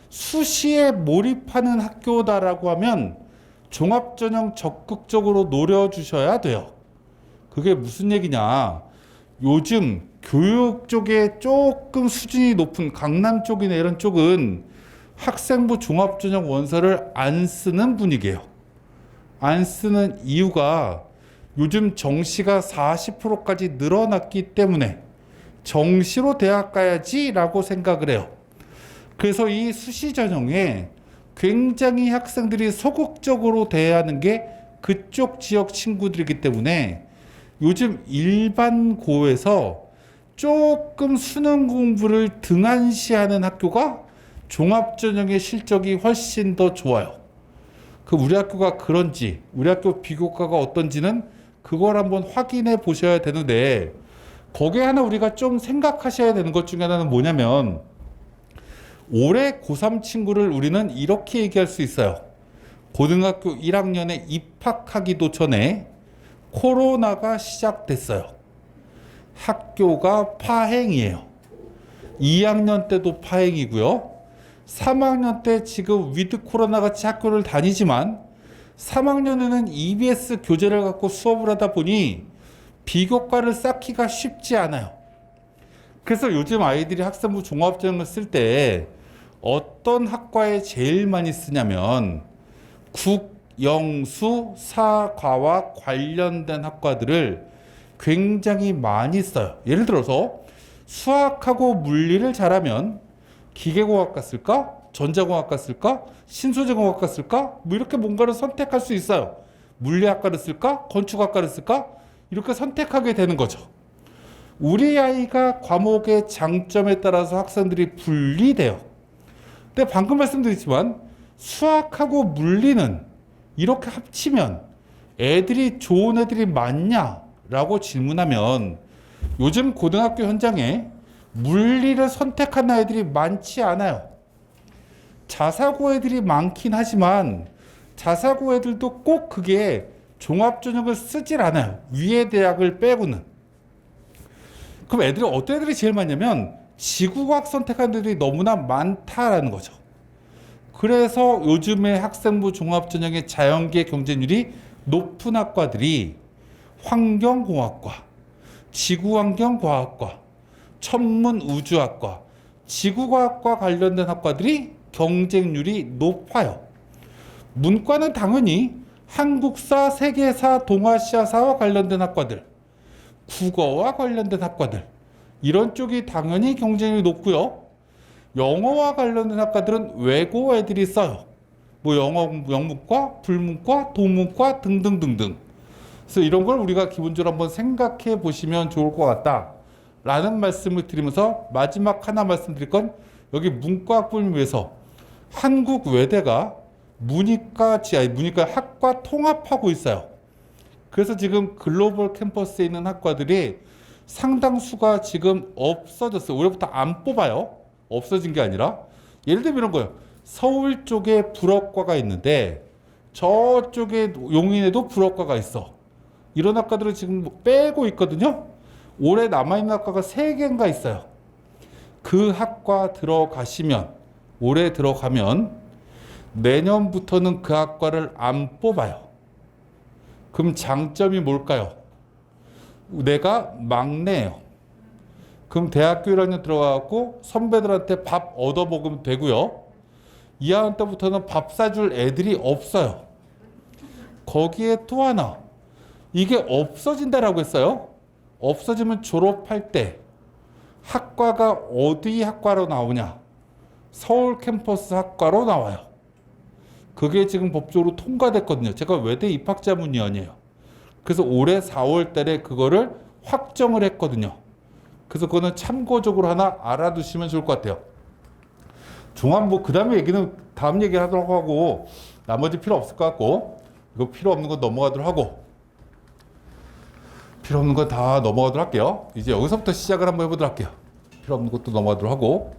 수시에 몰입하는 학교다라고 하면 종합전형 적극적으로 노려주셔야 돼요. 그게 무슨 얘기냐? 요즘 교육 쪽에 조금 수준이 높은 강남 쪽이나 이런 쪽은 학생부 종합전형 원서를 안 쓰는 분위기예요. 안 쓰는 이유가 요즘 정시가 40%까지 늘어났기 때문에 정시로 대학 가야지 라고 생각을 해요. 그래서 이 수시 전형에 굉장히 학생들이 소극적으로 대하는 게 그쪽 지역 친구들이기 때문에 요즘 일반고에서 조금 수능 공부를 등한시하는 학교가 종합전형의 실적이 훨씬 더 좋아요. 그 우리 학교가 그런지, 우리 학교 비교과가 어떤지는 그걸 한번 확인해 보셔야 되는데, 거기에 하나 우리가 좀 생각하셔야 되는 것 중에 하나는 뭐냐면, 올해 고3 친구를 우리는 이렇게 얘기할 수 있어요. 고등학교 1학년에 입학하기도 전에 코로나가 시작됐어요. 학교가 파행이에요. 2학년 때도 파행이고요. 3학년 때 지금 위드 코로나 같이 학교를 다니지만 3학년에는 EBS 교재를 갖고 수업을 하다 보니 비교과를 쌓기가 쉽지 않아요. 그래서 요즘 아이들이 학생부 종합전형을 쓸 때 어떤 학과에 제일 많이 쓰냐면 국, 영, 수, 사, 과와 관련된 학과들을 굉장히 많이 써요. 예를 들어서 수학하고 물리를 잘하면 기계공학과 쓸까? 전자공학과 쓸까? 신소재공학과 쓸까? 뭐 이렇게 뭔가를 선택할 수 있어요. 물리학과를 쓸까? 건축학과를 쓸까? 이렇게 선택하게 되는 거죠. 우리 아이가 과목의 장점에 따라서 학생들이 분리돼요. 근데 방금 말씀드렸지만 수학하고 물리는 이렇게 합치면 애들이 좋은 애들이 많냐? 라고 질문하면 요즘 고등학교 현장에 물리를 선택한 아이들이 많지 않아요. 자사고 애들이 많긴 하지만 자사고 애들도 꼭 그게 종합전형을 쓰질 않아요. 위의 대학을 빼고는. 그럼 애들이 어떤 애들이 제일 많냐면 지구과학 선택한 애들이 너무나 많다라는 거죠. 그래서 요즘에 학생부 종합전형의 자연계 경쟁률이 높은 학과들이 환경공학과, 지구환경과학과, 천문우주학과, 지구과학과 관련된 학과들이 경쟁률이 높아요. 문과는 당연히 한국사, 세계사, 동아시아사와 관련된 학과들, 국어와 관련된 학과들, 이런 쪽이 당연히 경쟁률이 높고요. 영어와 관련된 학과들은 외고 애들이 써요. 뭐 영어, 영문과, 불문과, 동문과 등등등등. 그래서 이런 걸 우리가 기본적으로 한번 생각해 보시면 좋을 것 같다 라는 말씀을 드리면서 마지막 하나 말씀드릴 건 여기 문과학부를 위해서 한국 외대가 문이과 학과 통합하고 있어요. 그래서 지금 글로벌 캠퍼스에 있는 학과들이 상당수가 지금 없어졌어요. 올해부터 안 뽑아요. 없어진 게 아니라. 예를 들면 이런 거예요. 서울 쪽에 불어과가 있는데 저쪽에 용인에도 불어과가 있어. 이런 학과들을 지금 빼고 있거든요. 올해 남아있는 학과가 3개인가 있어요. 그 학과 들어가시면, 올해 들어가면 내년부터는 그 학과를 안 뽑아요. 그럼 장점이 뭘까요? 내가 막내예요. 그럼 대학교 1학년 들어가고 선배들한테 밥 얻어 먹으면 되고요. 2학년 때부터는 밥 사줄 애들이 없어요. 거기에 또 하나, 이게 없어진다라고 했어요. 없어지면 졸업할 때 학과가 어디 학과로 나오냐? 서울 캠퍼스 학과로 나와요. 그게 지금 법적으로 통과됐거든요. 제가 외대 입학자문위원이에요. 그래서 올해 4월 달에 그거를 확정을 했거든요. 그래서 그거는 참고적으로 하나 알아두시면 좋을 것 같아요. 종합 그 다음에 얘기는 다음 얘기 하도록 하고 나머지 필요 없을 것 같고 이거 필요 없는 거 넘어가도록 하고 필요 없는 거 다 넘어가도록 할게요. 이제 여기서부터 시작을 한번 해보도록 할게요. 필요 없는 것도 넘어가도록 하고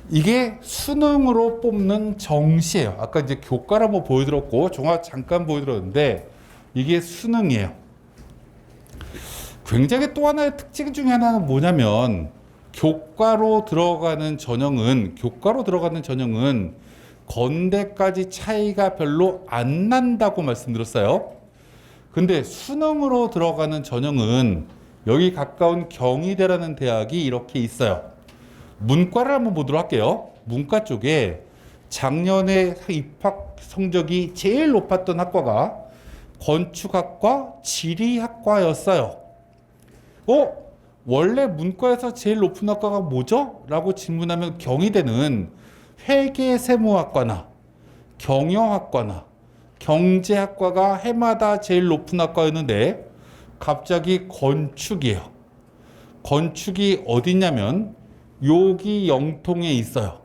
이게 수능으로 뽑는 정시예요. 아까 이제 교과를 한번 보여드렸고 종합 잠깐 보여드렸는데 이게 수능이에요. 굉장히 또 하나의 특징 중에 하나는 뭐냐면 교과로 들어가는 전형은 건대까지 차이가 별로 안 난다고 말씀드렸어요. 근데 수능으로 들어가는 전형은 여기 가까운 경희대라는 대학이 이렇게 있어요. 문과를 한번 보도록 할게요. 문과 쪽에 작년에 입학 성적이 제일 높았던 학과가 건축학과, 지리학과였어요. 원래 문과에서 제일 높은 학과가 뭐죠? 라고 질문하면 경희대는 회계세무학과나 경영학과나 경제학과가 해마다 제일 높은 학과였는데 갑자기 건축이에요. 건축이 어디냐면 여기 영통에 있어요.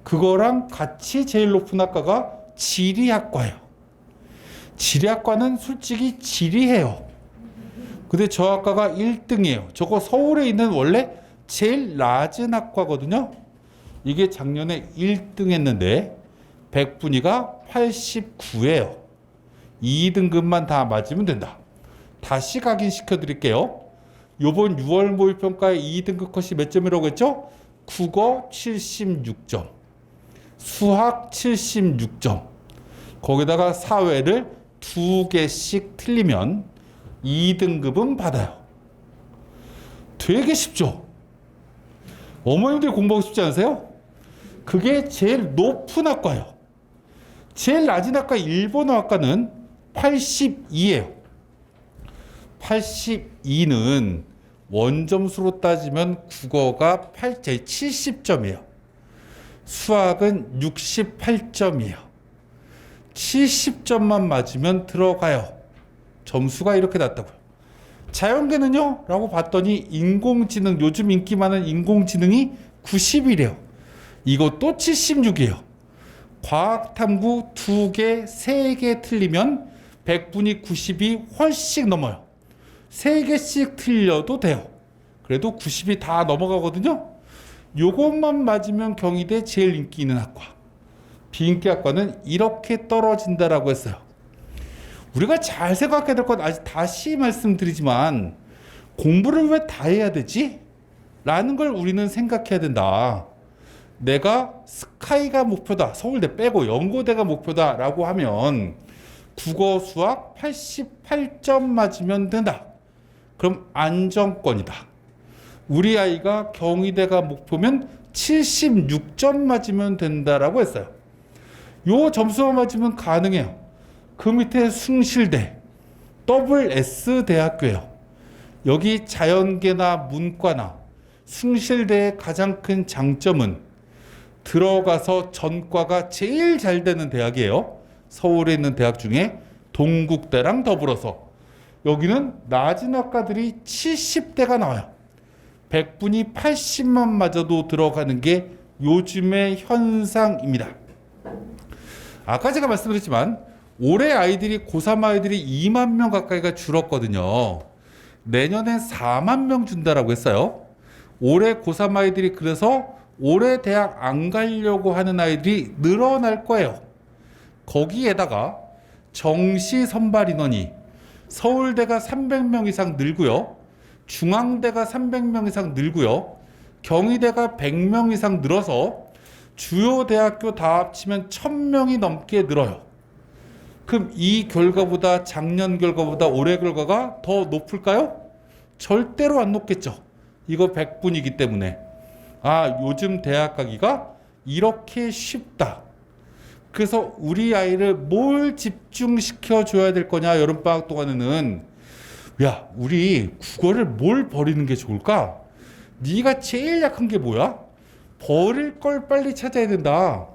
그거랑 같이 제일 높은 학과가 지리학과예요. 지리학과는 솔직히 지리해요. 근데 저 학과가 1등이에요. 저거 서울에 있는 원래 제일 낮은 학과거든요. 이게 작년에 1등 했는데 100분위가 89예요. 2등급만 다 맞으면 된다. 다시 각인시켜 드릴게요. 요번 6월 모의평가의 2등급 컷이 몇 점이라고 했죠? 국어 76점, 수학 76점, 거기다가 사회를 2개씩 틀리면 2등급은 받아요. 되게 쉽죠? 어머님들 공부하고 싶지 않으세요? 그게 제일 높은 학과예요. 제일 낮은 학과 일본어 학과는 82예요. 82는 원점수로 따지면 국어가 70점이에요. 수학은 68점이에요. 70점만 맞으면 들어가요. 점수가 이렇게 낮다고요. 자연계는요? 라고 봤더니 인공지능, 요즘 인기 많은 인공지능이 90이래요. 이것도 76이에요. 과학탐구 2개, 3개 틀리면 100분이 90이 훨씬 넘어요. 3개씩 틀려도 돼요. 그래도 90이 다 넘어가거든요. 요것만 맞으면 경희대 제일 인기 있는 학과. 비인기 학과는 이렇게 떨어진다라고 했어요. 우리가 잘 생각해야 될 건 아직 다시 말씀드리지만 공부를 왜 다 해야 되지? 라는 걸 우리는 생각해야 된다. 내가 스카이가 목표다. 서울대 빼고 연고대가 목표다. 라고 하면 국어 수학 88점 맞으면 된다. 그럼 안정권이다. 우리 아이가 경희대가 목표면 76점 맞으면 된다라고 했어요. 요 점수만 맞으면 가능해요. 그 밑에 숭실대, WS 대학교예요. 여기 자연계나 문과나 숭실대의 가장 큰 장점은 들어가서 전과가 제일 잘 되는 대학이에요. 서울에 있는 대학 중에 동국대랑 더불어서 여기는 낮은 학과들이 70대가 나와요. 100분이 80만 맞아도 들어가는 게 요즘의 현상입니다. 아까 제가 말씀드렸지만 올해 아이들이 고3 아이들이 2만 명 가까이가 줄었거든요. 내년에 4만 명 준다라고 했어요. 올해 고3 아이들이 그래서 올해 대학 안 가려고 하는 아이들이 늘어날 거예요. 거기에다가 정시 선발 인원이 서울대가 300명 이상 늘고요. 중앙대가 300명 이상 늘고요. 경희대가 100명 이상 늘어서 주요 대학교 다 합치면 1000명이 넘게 늘어요. 그럼 이 결과보다 작년 결과보다 올해 결과가 더 높을까요? 절대로 안 높겠죠. 이거 100분이기 때문에. 아, 요즘 대학 가기가 이렇게 쉽다. 그래서 우리 아이를 뭘 집중시켜 줘야 될 거냐, 여름방학 동안에는. 야, 우리 국어를 뭘 버리는 게 좋을까? 네가 제일 약한 게 뭐야? 버릴 걸 빨리 찾아야 된다.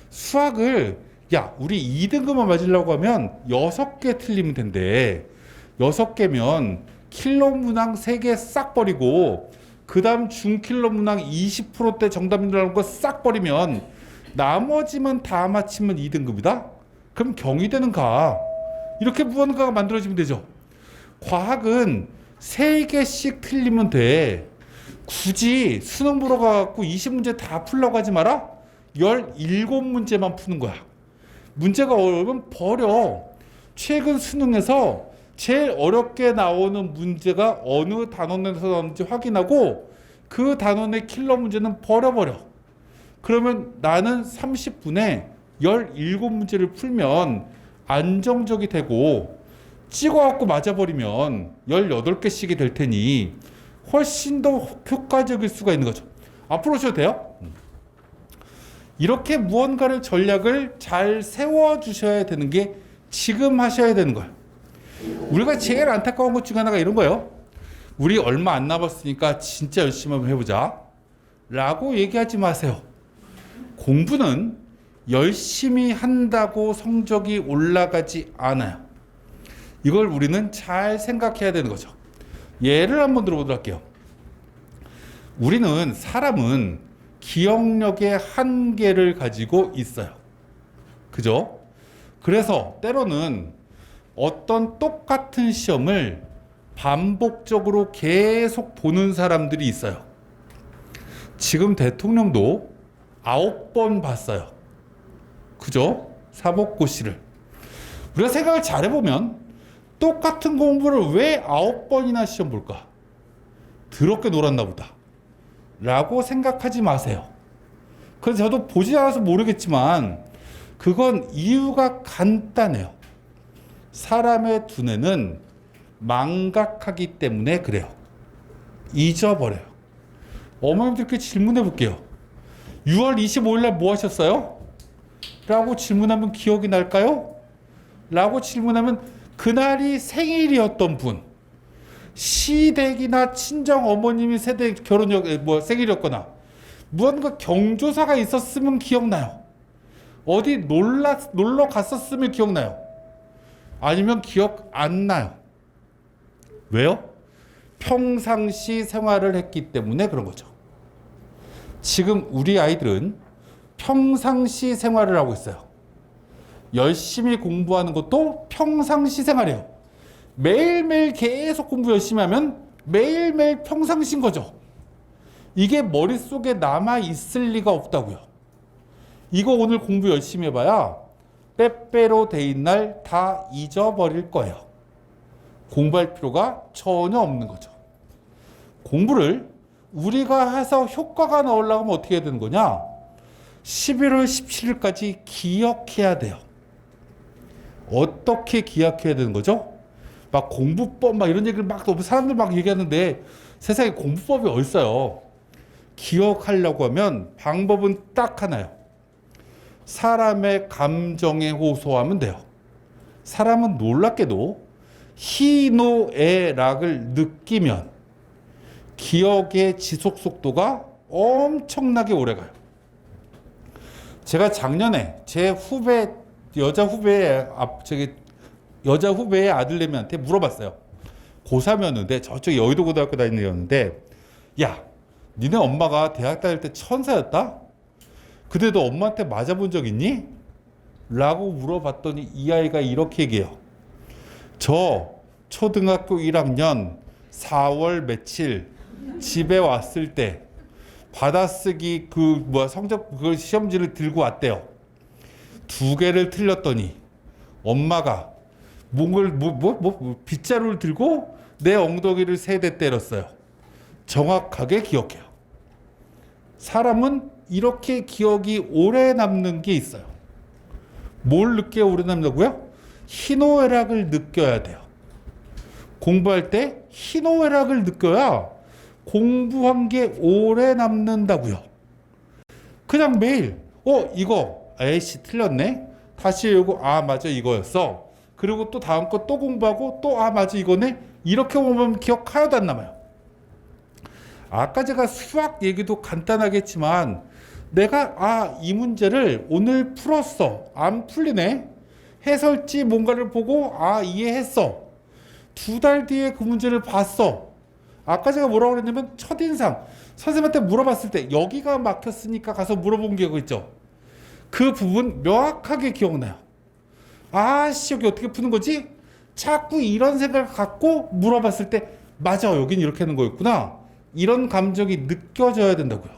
수학을 야, 우리 2등급만 맞으려고 하면 6개 틀리면 된대. 6개면 킬러 문항 3개 싹 버리고 그 다음 중킬러 문항 20%대 정답이라는 거 싹 버리면 나머지만 다 맞히면 2등급이다? 그럼 경희대는 가. 이렇게 무언가가 만들어지면 되죠. 과학은 3개씩 틀리면 돼. 굳이 수능 보러 가갖고 20문제 다 풀려고 하지 마라. 17문제만 푸는 거야. 문제가 어려우면 버려. 최근 수능에서 제일 어렵게 나오는 문제가 어느 단원에서 나오는지 확인하고 그 단원의 킬러 문제는 버려버려. 그러면 나는 30분에 17문제를 풀면 안정적이 되고 찍어갖고 맞아버리면 18개씩이 될 테니 훨씬 더 효과적일 수가 있는 거죠. 앞으로 오셔도 돼요. 이렇게 무언가를 전략을 잘 세워주셔야 되는 게 지금 하셔야 되는 거예요. 우리가 제일 안타까운 것 중에 하나가 이런 거예요. 우리 얼마 안 남았으니까 진짜 열심히 한번 해보자 라고 얘기하지 마세요. 공부는 열심히 한다고 성적이 올라가지 않아요. 이걸 우리는 잘 생각해야 되는 거죠. 예를 한번 들어보도록 할게요. 우리는 사람은 기억력의 한계를 가지고 있어요. 그죠? 그래서 때로는 어떤 똑같은 시험을 반복적으로 계속 보는 사람들이 있어요. 지금 대통령도 9번 봤어요. 그죠? 사법고시를. 우리가 생각을 잘 해보면 똑같은 공부를 왜 9번이나 시험 볼까? 더럽게 놀았나 보다 라고 생각하지 마세요. 그래서 저도 보지 않아서 모르겠지만 그건 이유가 간단해요. 사람의 두뇌는 망각하기 때문에 그래요. 잊어버려요. 어머님들께 질문해 볼게요. 6월 25일 날 뭐 하셨어요? 라고 질문하면 기억이 날까요? 라고 질문하면 그날이 생일이었던 분, 시댁이나 친정 어머님이 생일이었거나 무언가 경조사가 있었으면 기억나요. 어디 놀러 갔었으면 기억나요. 아니면 기억 안 나요. 왜요? 평상시 생활을 했기 때문에 그런 거죠. 지금 우리 아이들은 평상시 생활을 하고 있어요. 열심히 공부하는 것도 평상시 생활이에요. 매일매일 계속 공부 열심히 하면 매일매일 평상시인 거죠. 이게 머릿속에 남아있을 리가 없다고요. 이거 오늘 공부 열심히 해봐야 빼빼로 데이 날 다 잊어버릴 거예요. 공부할 필요가 전혀 없는 거죠. 공부를 우리가 해서 효과가 나오려면 어떻게 해야 되는 거냐? 11월 17일까지 기억해야 돼요. 어떻게 기억해야 되는 거죠? 막 공부법 막 이런 얘기를 막 사람들 막 얘기하는데 세상에 공부법이 어딨어요. 기억하려고 하면 방법은 딱 하나요. 사람의 감정에 호소하면 돼요. 사람은 놀랍게도 희노애락을 느끼면 기억의 지속 속도가 엄청나게 오래가요. 제가 작년에 제 후배 여자 후배의 아들내미한테 물어봤어요. 고3이었는데 저쪽 여의도 고등학교 다니는 애였는데, 야, 니네 엄마가 대학 다닐 때 천사였다? 그래도 엄마한테 맞아본 적 있니? 라고 물어봤더니 이 아이가 이렇게 얘기해요. 저 초등학교 1학년 4월 며칠 집에 왔을 때 받아쓰기 성적 시험지를 들고 왔대요. 2개를 틀렸더니 엄마가 빗자루를 들고 내 엉덩이를 3대 때렸어요. 정확하게 기억해요. 사람은 이렇게 기억이 오래 남는 게 있어요. 뭘 느껴 오래 남는다고요? 희노애락을 느껴야 돼요. 공부할 때 희노애락을 느껴야 공부한 게 오래 남는다고요. 그냥 매일 이거 에이씨 틀렸네. 다시 외우고 맞아 이거였어. 그리고 또 다음 거 또 공부하고 또 맞아 이거네. 이렇게 보면 기억 하나도 안 남아요. 아까 제가 수학 얘기도 간단하게 했지만 내가 이 문제를 오늘 풀었어. 안 풀리네. 해설지 뭔가를 보고 이해했어. 2달 뒤에 그 문제를 봤어. 아까 제가 뭐라고 그랬냐면 첫인상. 선생님한테 물어봤을 때 여기가 막혔으니까 가서 물어본 게 있죠. 그 부분 명확하게 기억나요. 여기 어떻게 푸는 거지? 자꾸 이런 생각을 갖고 물어봤을 때 맞아, 여긴 이렇게 하는 거였구나. 이런 감정이 느껴져야 된다고요.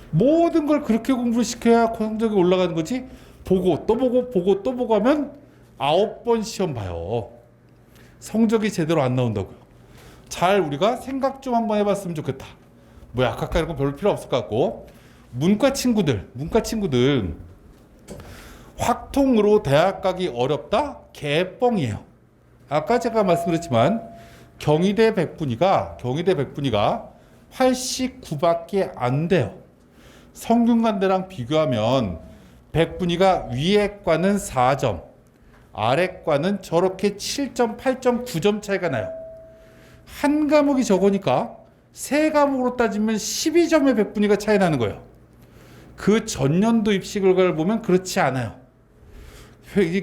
모든 걸 그렇게 공부를 시켜야 성적이 올라가는 거지. 보고 또 보고 보고 또 보고 하면 9번 시험 봐요. 성적이 제대로 안 나온다고요. 잘 우리가 생각 좀 한번 해봤으면 좋겠다. 약학과 이런 거 별로 필요 없을 것 같고, 문과 친구들 확통으로 대학 가기 어렵다? 개뻥이에요. 아까 제가 말씀드렸지만 경희대 백분위가 89밖에 안 돼요. 성균관대랑 비교하면 백분위가 위에 과는 4점, 아래 과는 저렇게 7점, 8점, 9점 차이가 나요. 한 과목이 적으니까 3과목으로 따지면 12점의 백분위가 차이 나는 거예요. 그 전년도 입시 결과를 보면 그렇지 않아요.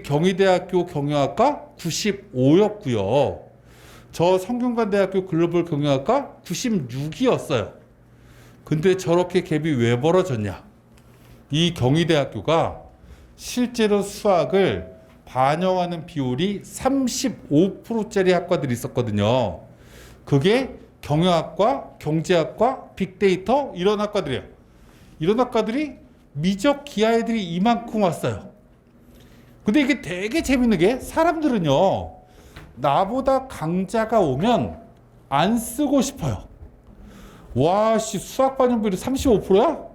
경희대학교 경영학과 95였고요. 저 성균관대학교 글로벌 경영학과 96이었어요. 근데 저렇게 갭이 왜 벌어졌냐? 이 경희대학교가 실제로 수학을 반영하는 비율이 35%짜리 학과들이 있었거든요. 그게 경영학과, 경제학과, 빅데이터 이런 학과들이에요. 이런 학과들이 미적 기하애들이 이만큼 왔어요. 근데 이게 되게 재밌는 게 사람들은요, 나보다 강자가 오면 안 쓰고 싶어요. 수학 반영비율이 35%야?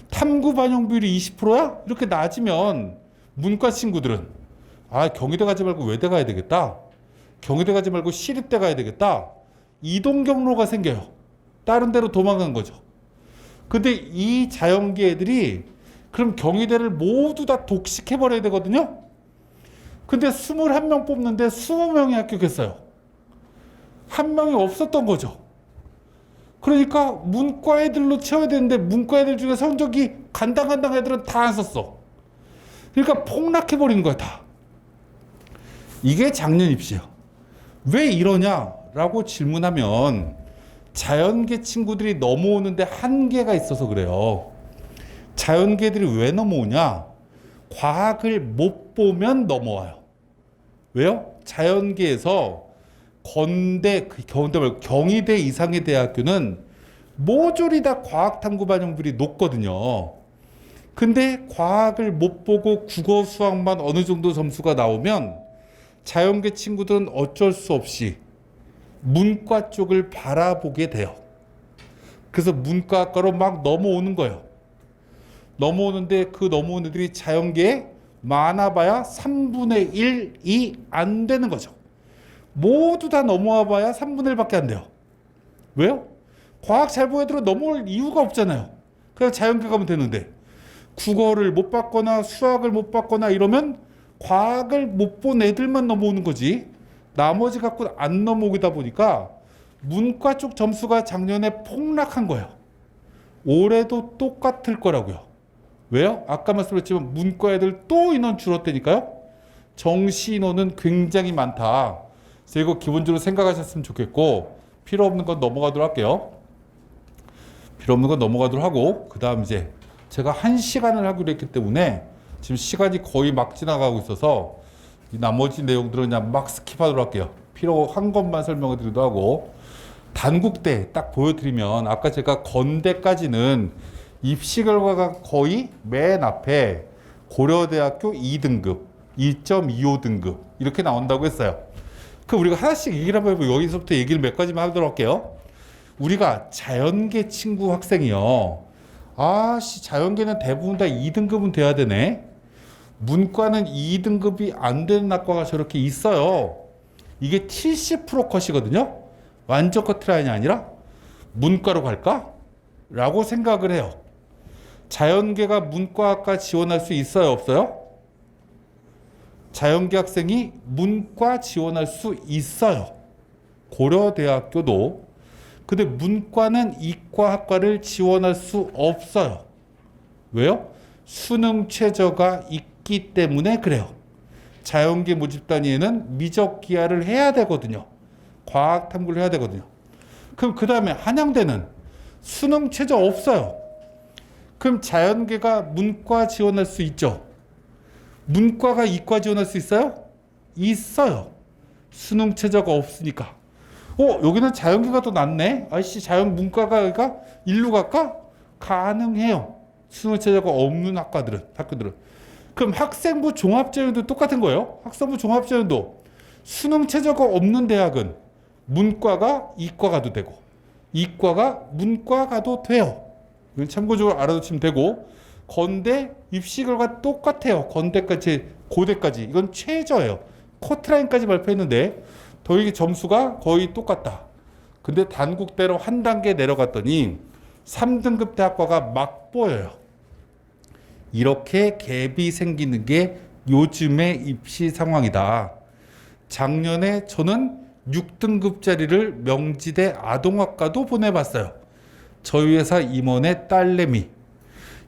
탐구 반영 비율이 20%야? 이렇게 낮으면 문과 친구들은 경희대 가지 말고 외대 가야 되겠다. 경희대 가지 말고 시립대 가야 되겠다. 이동 경로가 생겨요. 다른 데로 도망간 거죠. 근데 이 자연계 애들이 그럼 경희대를 모두 다 독식해버려야 되거든요. 근데 21명 뽑는데 20명이 합격했어요. 한 명이 없었던 거죠. 그러니까 문과 애들로 채워야 되는데 문과 애들 중에 성적이 간당간당 애들은 다 안 썼어. 그러니까 폭락해버린 거야 다. 이게 작년 입시예요. 왜 이러냐라고 질문하면 자연계 친구들이 넘어오는데 한계가 있어서 그래요. 자연계들이 왜 넘어오냐? 과학을 못 보면 넘어와요. 왜요? 자연계에서 경희대 이상의 대학교는 모조리 다 과학탐구 반영률이 높거든요. 근데 과학을 못 보고 국어 수학만 어느 정도 점수가 나오면 자연계 친구들은 어쩔 수 없이 문과 쪽을 바라보게 돼요. 그래서 문과학과로 막 넘어오는 거예요. 넘어오는데 그 넘어오는 애들이 자연계에 많아봐야 3분의 1이 안 되는 거죠. 모두 다 넘어와 봐야 3분의 1밖에 안 돼요. 왜요? 과학 잘 보는 애들은 넘어올 이유가 없잖아요. 그냥 자연계 가면 되는데 국어를 못 받거나 수학을 못 받거나 이러면 과학을 못 본 애들만 넘어오는 거지 나머지 갖고 안 넘어오다 보니까 문과 쪽 점수가 작년에 폭락한 거예요. 올해도 똑같을 거라고요. 왜요? 아까 말씀드렸지만 문과 애들 또 인원 줄었다니까요. 정시 인원은 굉장히 많다. 그래서 이거 기본적으로 생각하셨으면 좋겠고 필요 없는 건 넘어가도록 할게요. 필요 없는 건 넘어가도록 하고 그 다음 이제 제가 1시간을 하기로 했기 때문에 지금 시간이 거의 막 지나가고 있어서 이 나머지 내용들은 그냥 막 스킵하도록 할게요. 필요한 것만 설명을 드리기도 하고 단국대 딱 보여드리면 아까 제가 건대까지는 입시 결과가 거의 맨 앞에 고려대학교 2등급, 2.25등급 이렇게 나온다고 했어요. 그럼 우리가 하나씩 얘기를 한번 해보고 여기서부터 얘기를 몇 가지만 하도록 할게요. 우리가 자연계 친구 학생이요. 자연계는 대부분 다 2등급은 돼야 되네. 문과는 2등급이 안 되는 학과가 저렇게 있어요. 이게 70% 컷이거든요. 완전 커트라인이 아니라 문과로 갈까? 라고 생각을 해요. 자연계가 문과학과 지원할 수 있어요? 없어요? 자연계 학생이 문과 지원할 수 있어요. 고려대학교도. 근데 문과는 이과학과를 지원할 수 없어요. 왜요? 수능 최저가 있기 때문에 그래요. 자연계 모집 단위에는 미적 기하를 해야 되거든요. 과학 탐구를 해야 되거든요. 그럼 그 다음에 한양대는 수능 최저 없어요. 그럼 자연계가 문과 지원할 수 있죠. 문과가 이과 지원할 수 있어요? 있어요. 수능 최저가 없으니까. 여기는 자연계가 더 낫네. 문과가 일로 갈까? 가능해요. 수능 최저가 없는 학교들은. 그럼 학생부 종합전형도 똑같은 거예요. 학생부 종합전형도 수능 최저가 없는 대학은 문과가 이과 가도 되고 이과가 문과 가도 돼요. 참고적으로 알아두시면 되고 건대 입시 결과 똑같아요. 건대까지 고대까지 이건 최저예요. 커트라인까지 발표했는데 이게 점수가 거의 똑같다. 근데 단국대로 한 단계 내려갔더니 3등급 대학과가 막 보여요. 이렇게 갭이 생기는 게 요즘의 입시 상황이다. 작년에 저는 6등급짜리를 명지대 아동학과도 보내봤어요. 저희 회사 임원의 딸내미.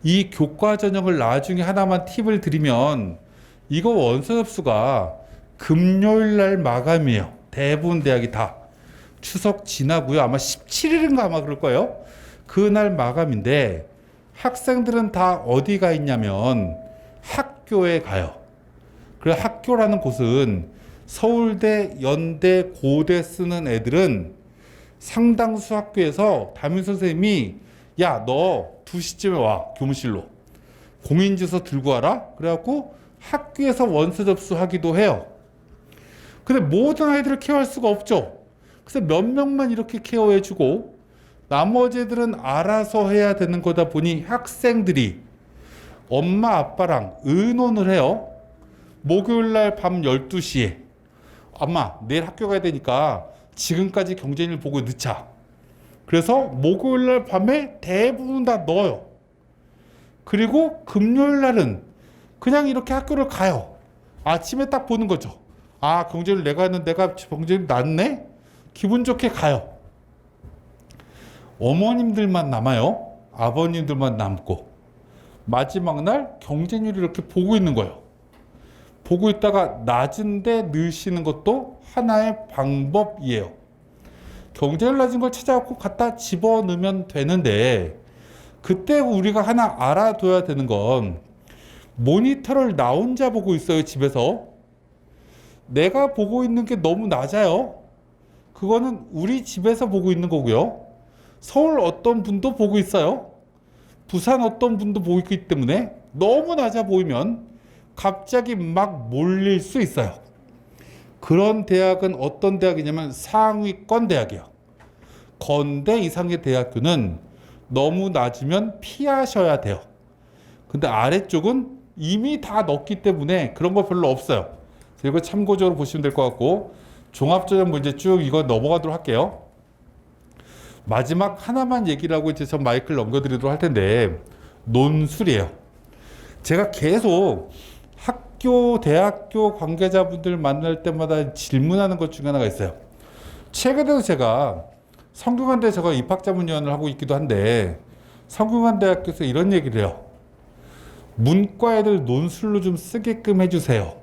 이 교과 전형을 나중에 하나만 팁을 드리면 이거 원서 접수가 금요일 날 마감이에요. 대부분 대학이 다. 추석 지나고요. 아마 17일인가 아마 그럴 거예요. 그날 마감인데 학생들은 다 어디 가 있냐면 학교에 가요. 그래서 학교라는 곳은 서울대, 연대, 고대 쓰는 애들은 상당수 학교에서 담임 선생님이 야, 너 2시쯤에 와, 교무실로. 공인주소 들고 와라. 그래갖고 학교에서 원서 접수하기도 해요. 근데 모든 아이들을 케어할 수가 없죠. 그래서 몇 명만 이렇게 케어해주고 나머지 애들은 알아서 해야 되는 거다 보니 학생들이 엄마 아빠랑 의논을 해요. 목요일 날 밤 12시에 엄마 내일 학교 가야 되니까 지금까지 경쟁률 보고 넣자. 그래서 목요일 날 밤에 대부분 다 넣어요. 그리고 금요일 날은 그냥 이렇게 학교를 가요. 아침에 딱 보는 거죠. 아, 경쟁률 내가 했는데 내가 경쟁률 낮네? 기분 좋게 가요. 어머님들만 남아요. 아버님들만 남고 마지막 날 경쟁률을 이렇게 보고 있는 거예요. 보고 있다가 낮은데 넣으시는 것도 하나의 방법이에요. 경쟁률 낮은 걸 찾아갖고 갖다 집어넣으면 되는데, 그때 우리가 하나 알아둬야 되는 건 모니터를 나 혼자 보고 있어요. 집에서 내가 보고 있는 게 너무 낮아요. 그거는 우리 집에서 보고 있는 거고요. 서울 어떤 분도 보고 있어요. 부산 어떤 분도 보고 있기 때문에 너무 낮아 보이면 갑자기 막 몰릴 수 있어요. 그런 대학은 어떤 대학이냐면 상위권 대학이에요. 건대 이상의 대학교는 너무 낮으면 피하셔야 돼요. 근데 아래쪽은 이미 다 넣었기 때문에 그런 거 별로 없어요. 이거 참고적으로 보시면 될 것 같고, 종합전형 문제 쭉 이거 넘어가도록 할게요. 마지막 하나만 얘기를 하고 이제 전 마이크를 넘겨드리도록 할 텐데, 논술이에요. 제가 계속 학교, 대학교 관계자분들 만날 때마다 질문하는 것 중에 하나가 있어요. 최근에도 제가 성균관대 제가 입학자문위원을 하고 있기도 한데, 성균관대학교에서 이런 얘기를 해요. 문과 애들 논술로 좀 쓰게끔 해주세요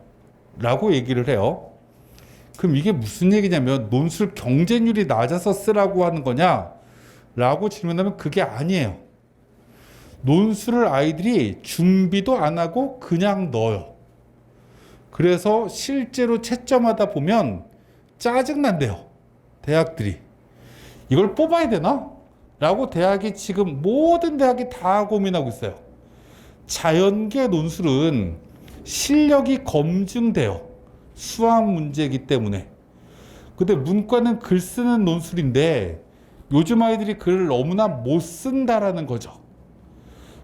라고 얘기를 해요. 그럼 이게 무슨 얘기냐면 논술 경쟁률이 낮아서 쓰라고 하는 거냐 라고 질문하면 그게 아니에요. 논술을 아이들이 준비도 안 하고 그냥 넣어요. 그래서 실제로 채점하다 보면 짜증난대요. 대학들이. 이걸 뽑아야 되나? 라고 대학이 지금 모든 대학이 다 고민하고 있어요. 자연계 논술은 실력이 검증돼요. 수학 문제이기 때문에. 근데 문과는 글 쓰는 논술인데 요즘 아이들이 글을 너무나 못 쓴다라는 거죠.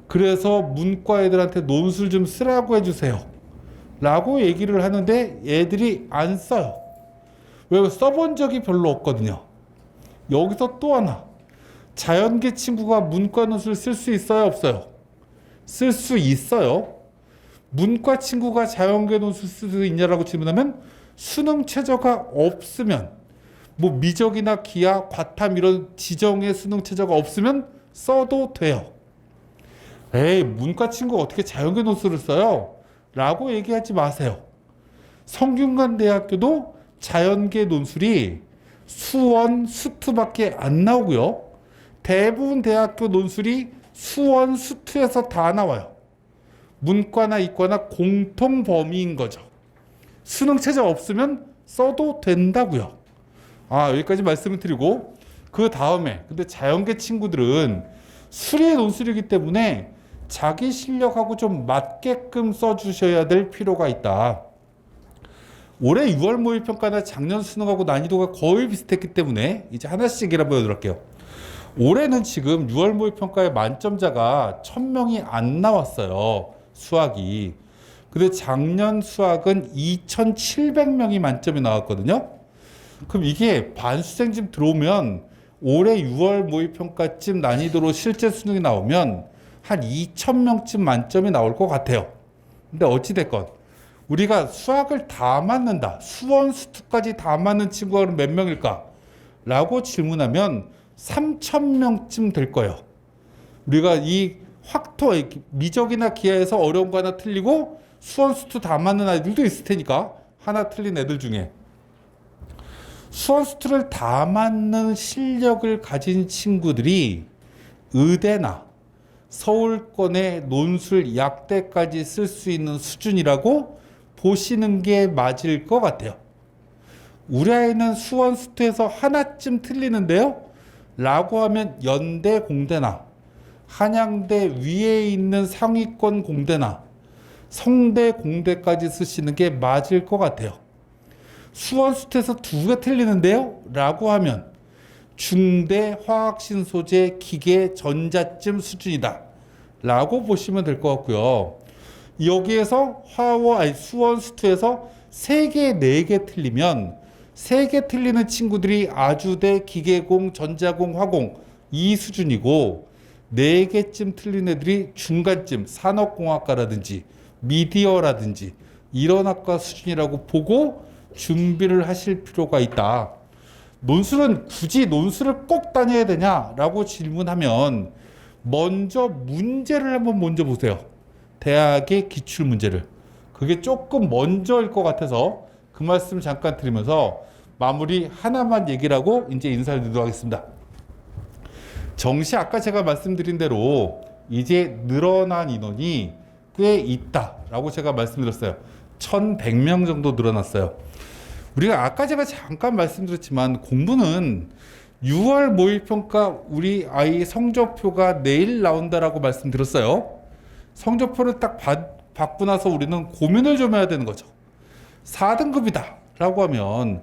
그래서 문과 애들한테 논술 좀 쓰라고 해주세요 라고 얘기를 하는데 애들이 안 써요. 왜? 써본 적이 별로 없거든요. 여기서 또 하나, 자연계 친구가 문과 논술 쓸 수 있어요, 없어요? 쓸 수 있어요. 문과 친구가 자연계 논술 쓸 수 있냐라고 질문하면 수능 최저가 없으면, 뭐 미적이나 기하, 과탐 이런 지정의 수능 최저가 없으면 써도 돼요. 에이, 문과 친구가 어떻게 자연계 논술을 써요? 라고 얘기하지 마세요. 성균관대학교도 자연계 논술이 수원, 수투밖에 안 나오고요. 대부분 대학교 논술이 수원, 수투에서 다 나와요. 문과나 이과나 공통 범위인 거죠. 수능 최저 없으면 써도 된다고요. 아, 여기까지 말씀을 드리고, 그 다음에 근데 자연계 친구들은 수리 논술이기 때문에 자기 실력하고 좀 맞게끔 써주셔야 될 필요가 있다. 올해 6월 모의평가나 작년 수능하고 난이도가 거의 비슷했기 때문에 이제 하나씩 보여드릴게요. 올해는 지금 6월 모의평가의 만점자가 1000명이 안 나왔어요. 수학이. 근데 작년 수학은 2700명이 만점이 나왔거든요. 그럼 이게 반수생쯤 들어오면 올해 6월 모의평가쯤 난이도로 실제 수능이 나오면 한 2000명쯤 만점이 나올 것 같아요. 근데 어찌됐건 우리가 수학을 다 맞는다, 수원, 수투까지 다 맞는 친구가 몇 명일까? 라고 질문하면 3000명쯤 될 거예요. 우리가 이 확토, 미적이나 기하에서 어려운 거 하나 틀리고 수원, 수투 다 맞는 아이들도 있을 테니까, 하나 틀린 애들 중에. 수원, 수투를 다 맞는 실력을 가진 친구들이 의대나 서울권의 논술 약대까지 쓸 수 있는 수준이라고 보시는 게 맞을 것 같아요. 우리 아이는 수원, 수투에서 하나쯤 틀리는데요 라고 하면 연대 공대나 한양대 위에 있는 상위권 공대나 성대 공대까지 쓰시는 게 맞을 것 같아요. 수원, 수투에서 2개 틀리는데요 라고 하면 중대 화학신소재 기계 전자쯤 수준이다 라고 보시면 될 것 같고요. 여기에서 수원 수투에서 3개, 4개 틀리면 3개 틀리는 친구들이 아주대, 기계공, 전자공, 화공 이 수준이고 4개쯤 틀린 애들이 중간쯤 산업공학과라든지 미디어라든지 이런 학과 수준이라고 보고 준비를 하실 필요가 있다. 논술은 굳이 논술을 꼭 다녀야 되냐라고 질문하면 먼저 문제를 한번 먼저 보세요. 대학의 기출 문제를. 그게 조금 먼저일 것 같아서 그 말씀 잠깐 드리면서 마무리 하나만 얘기를 하고 이제 인사를 드리도록 하겠습니다. 정시 아까 제가 말씀드린 대로 이제 늘어난 인원이 꽤 있다라고 제가 말씀드렸어요. 1,100명 정도 늘어났어요. 우리가 아까 제가 잠깐 말씀드렸지만 공부는 6월 모의평가 우리 아이 성적표가 내일 나온다라고 말씀드렸어요. 성적표를 딱 받고 나서 우리는 고민을 좀 해야 되는 거죠. 4등급이다 라고 하면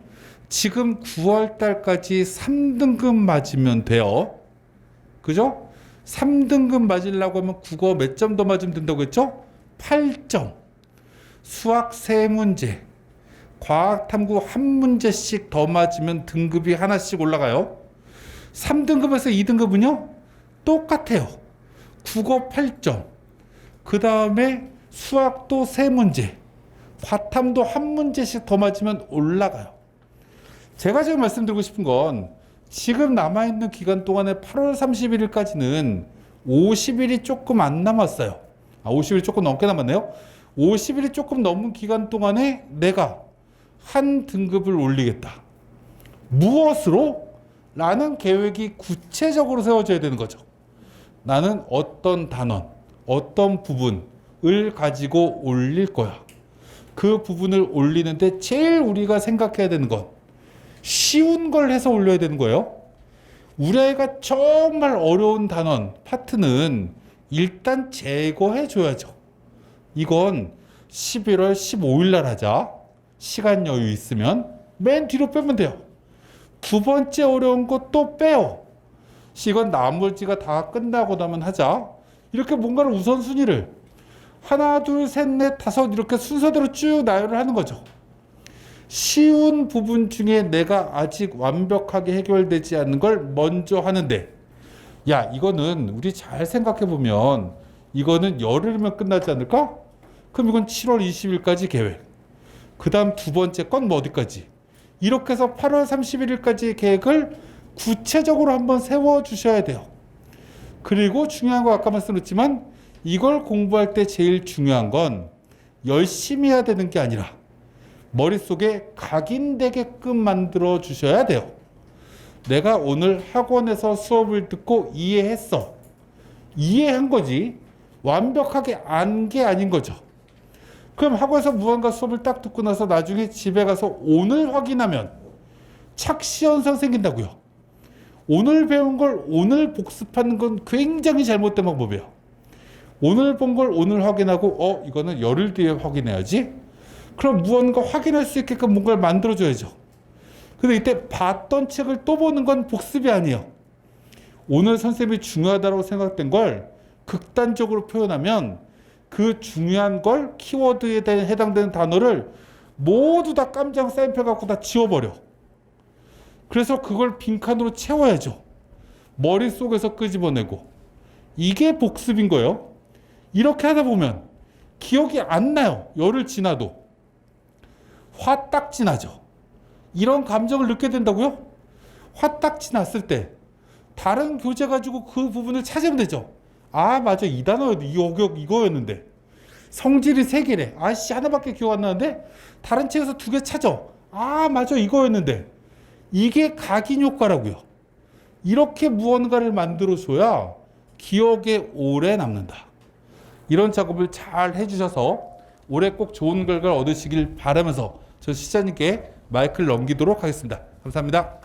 지금 9월 달까지 3등급 맞으면 돼요. 그죠? 3등급 맞으려고 하면 국어 몇 점 더 맞으면 된다고 했죠? 8점. 수학 3문제. 과학 탐구 1문제씩 더 맞으면 등급이 하나씩 올라가요. 3등급에서 2등급은요? 똑같아요. 국어 8점. 그 다음에 수학도 3문제. 과탐도 1문제씩 더 맞으면 올라가요. 제가 지금 말씀드리고 싶은 건 지금 남아있는 기간 동안에 8월 31일까지는 50일이 조금 안 남았어요. 50일이 조금 넘게 남았네요. 50일이 조금 넘은 기간 동안에 내가 한 등급을 올리겠다. 무엇으로? 라는 계획이 구체적으로 세워져야 되는 거죠. 나는 어떤 단원, 어떤 부분을 가지고 올릴 거야. 그 부분을 올리는데 제일 우리가 생각해야 되는 건 쉬운 걸 해서 올려야 되는 거예요. 우리 아이가 정말 어려운 단원, 파트는 일단 제거해 줘야죠. 이건 11월 15일 날 하자. 시간 여유 있으면 맨 뒤로 빼면 돼요. 두 번째 어려운 거 또 빼요. 이건 나머지가 다 끝나고 나면 하자. 이렇게 뭔가를 우선순위를 하나, 둘, 셋, 넷, 다섯 이렇게 순서대로 쭉 나열을 하는 거죠. 쉬운 부분 중에 내가 아직 완벽하게 해결되지 않는 걸 먼저 하는데 야 이거는 우리 잘 생각해 보면 이거는 열흘이면 끝나지 않을까? 그럼 이건 7월 20일까지 계획. 그 다음 두 번째 건 뭐 어디까지? 이렇게 해서 8월 31일까지 계획을 구체적으로 한번 세워주셔야 돼요. 그리고 중요한 거 아까 말씀드렸지만 이걸 공부할 때 제일 중요한 건 열심히 해야 되는 게 아니라 머릿속에 각인되게끔 만들어 주셔야 돼요. 내가 오늘 학원에서 수업을 듣고 이해했어. 이해한 거지 완벽하게 안 게 아닌 거죠. 그럼 학원에서 무언가 수업을 딱 듣고 나서 나중에 집에 가서 오늘 확인하면 착시현상 생긴다고요. 오늘 배운 걸 오늘 복습하는 건 굉장히 잘못된 방법이에요. 오늘 본 걸 오늘 확인하고 이거는 열흘 뒤에 확인해야지. 그럼 무언가 확인할 수 있게끔 뭔가를 만들어줘야죠. 근데 이때 봤던 책을 또 보는 건 복습이 아니에요. 오늘 선생님이 중요하다고 생각된 걸 극단적으로 표현하면 그 중요한 걸 키워드에 해당되는 단어를 모두 다 깜장 사인표 갖고 다 지워버려. 그래서 그걸 빈칸으로 채워야죠. 머릿속에서 끄집어내고. 이게 복습인 거예요. 이렇게 하다 보면 기억이 안 나요. 열흘 지나도. 화딱지 나죠. 이런 감정을 느껴야 된다고요? 화딱지 났을 때 다른 교재 가지고 그 부분을 찾으면 되죠. 아 맞아 이 단어 이거였는데 성질이 3개래. 아씨 하나밖에 기억 안 나는데 다른 책에서 2개 찾아. 아 맞아 이거였는데. 이게 각인 효과라고요. 이렇게 무언가를 만들어줘야 기억에 오래 남는다. 이런 작업을 잘 해주셔서 올해 꼭 좋은 결과를 얻으시길 바라면서 저 시장님께 마이크를 넘기도록 하겠습니다. 감사합니다.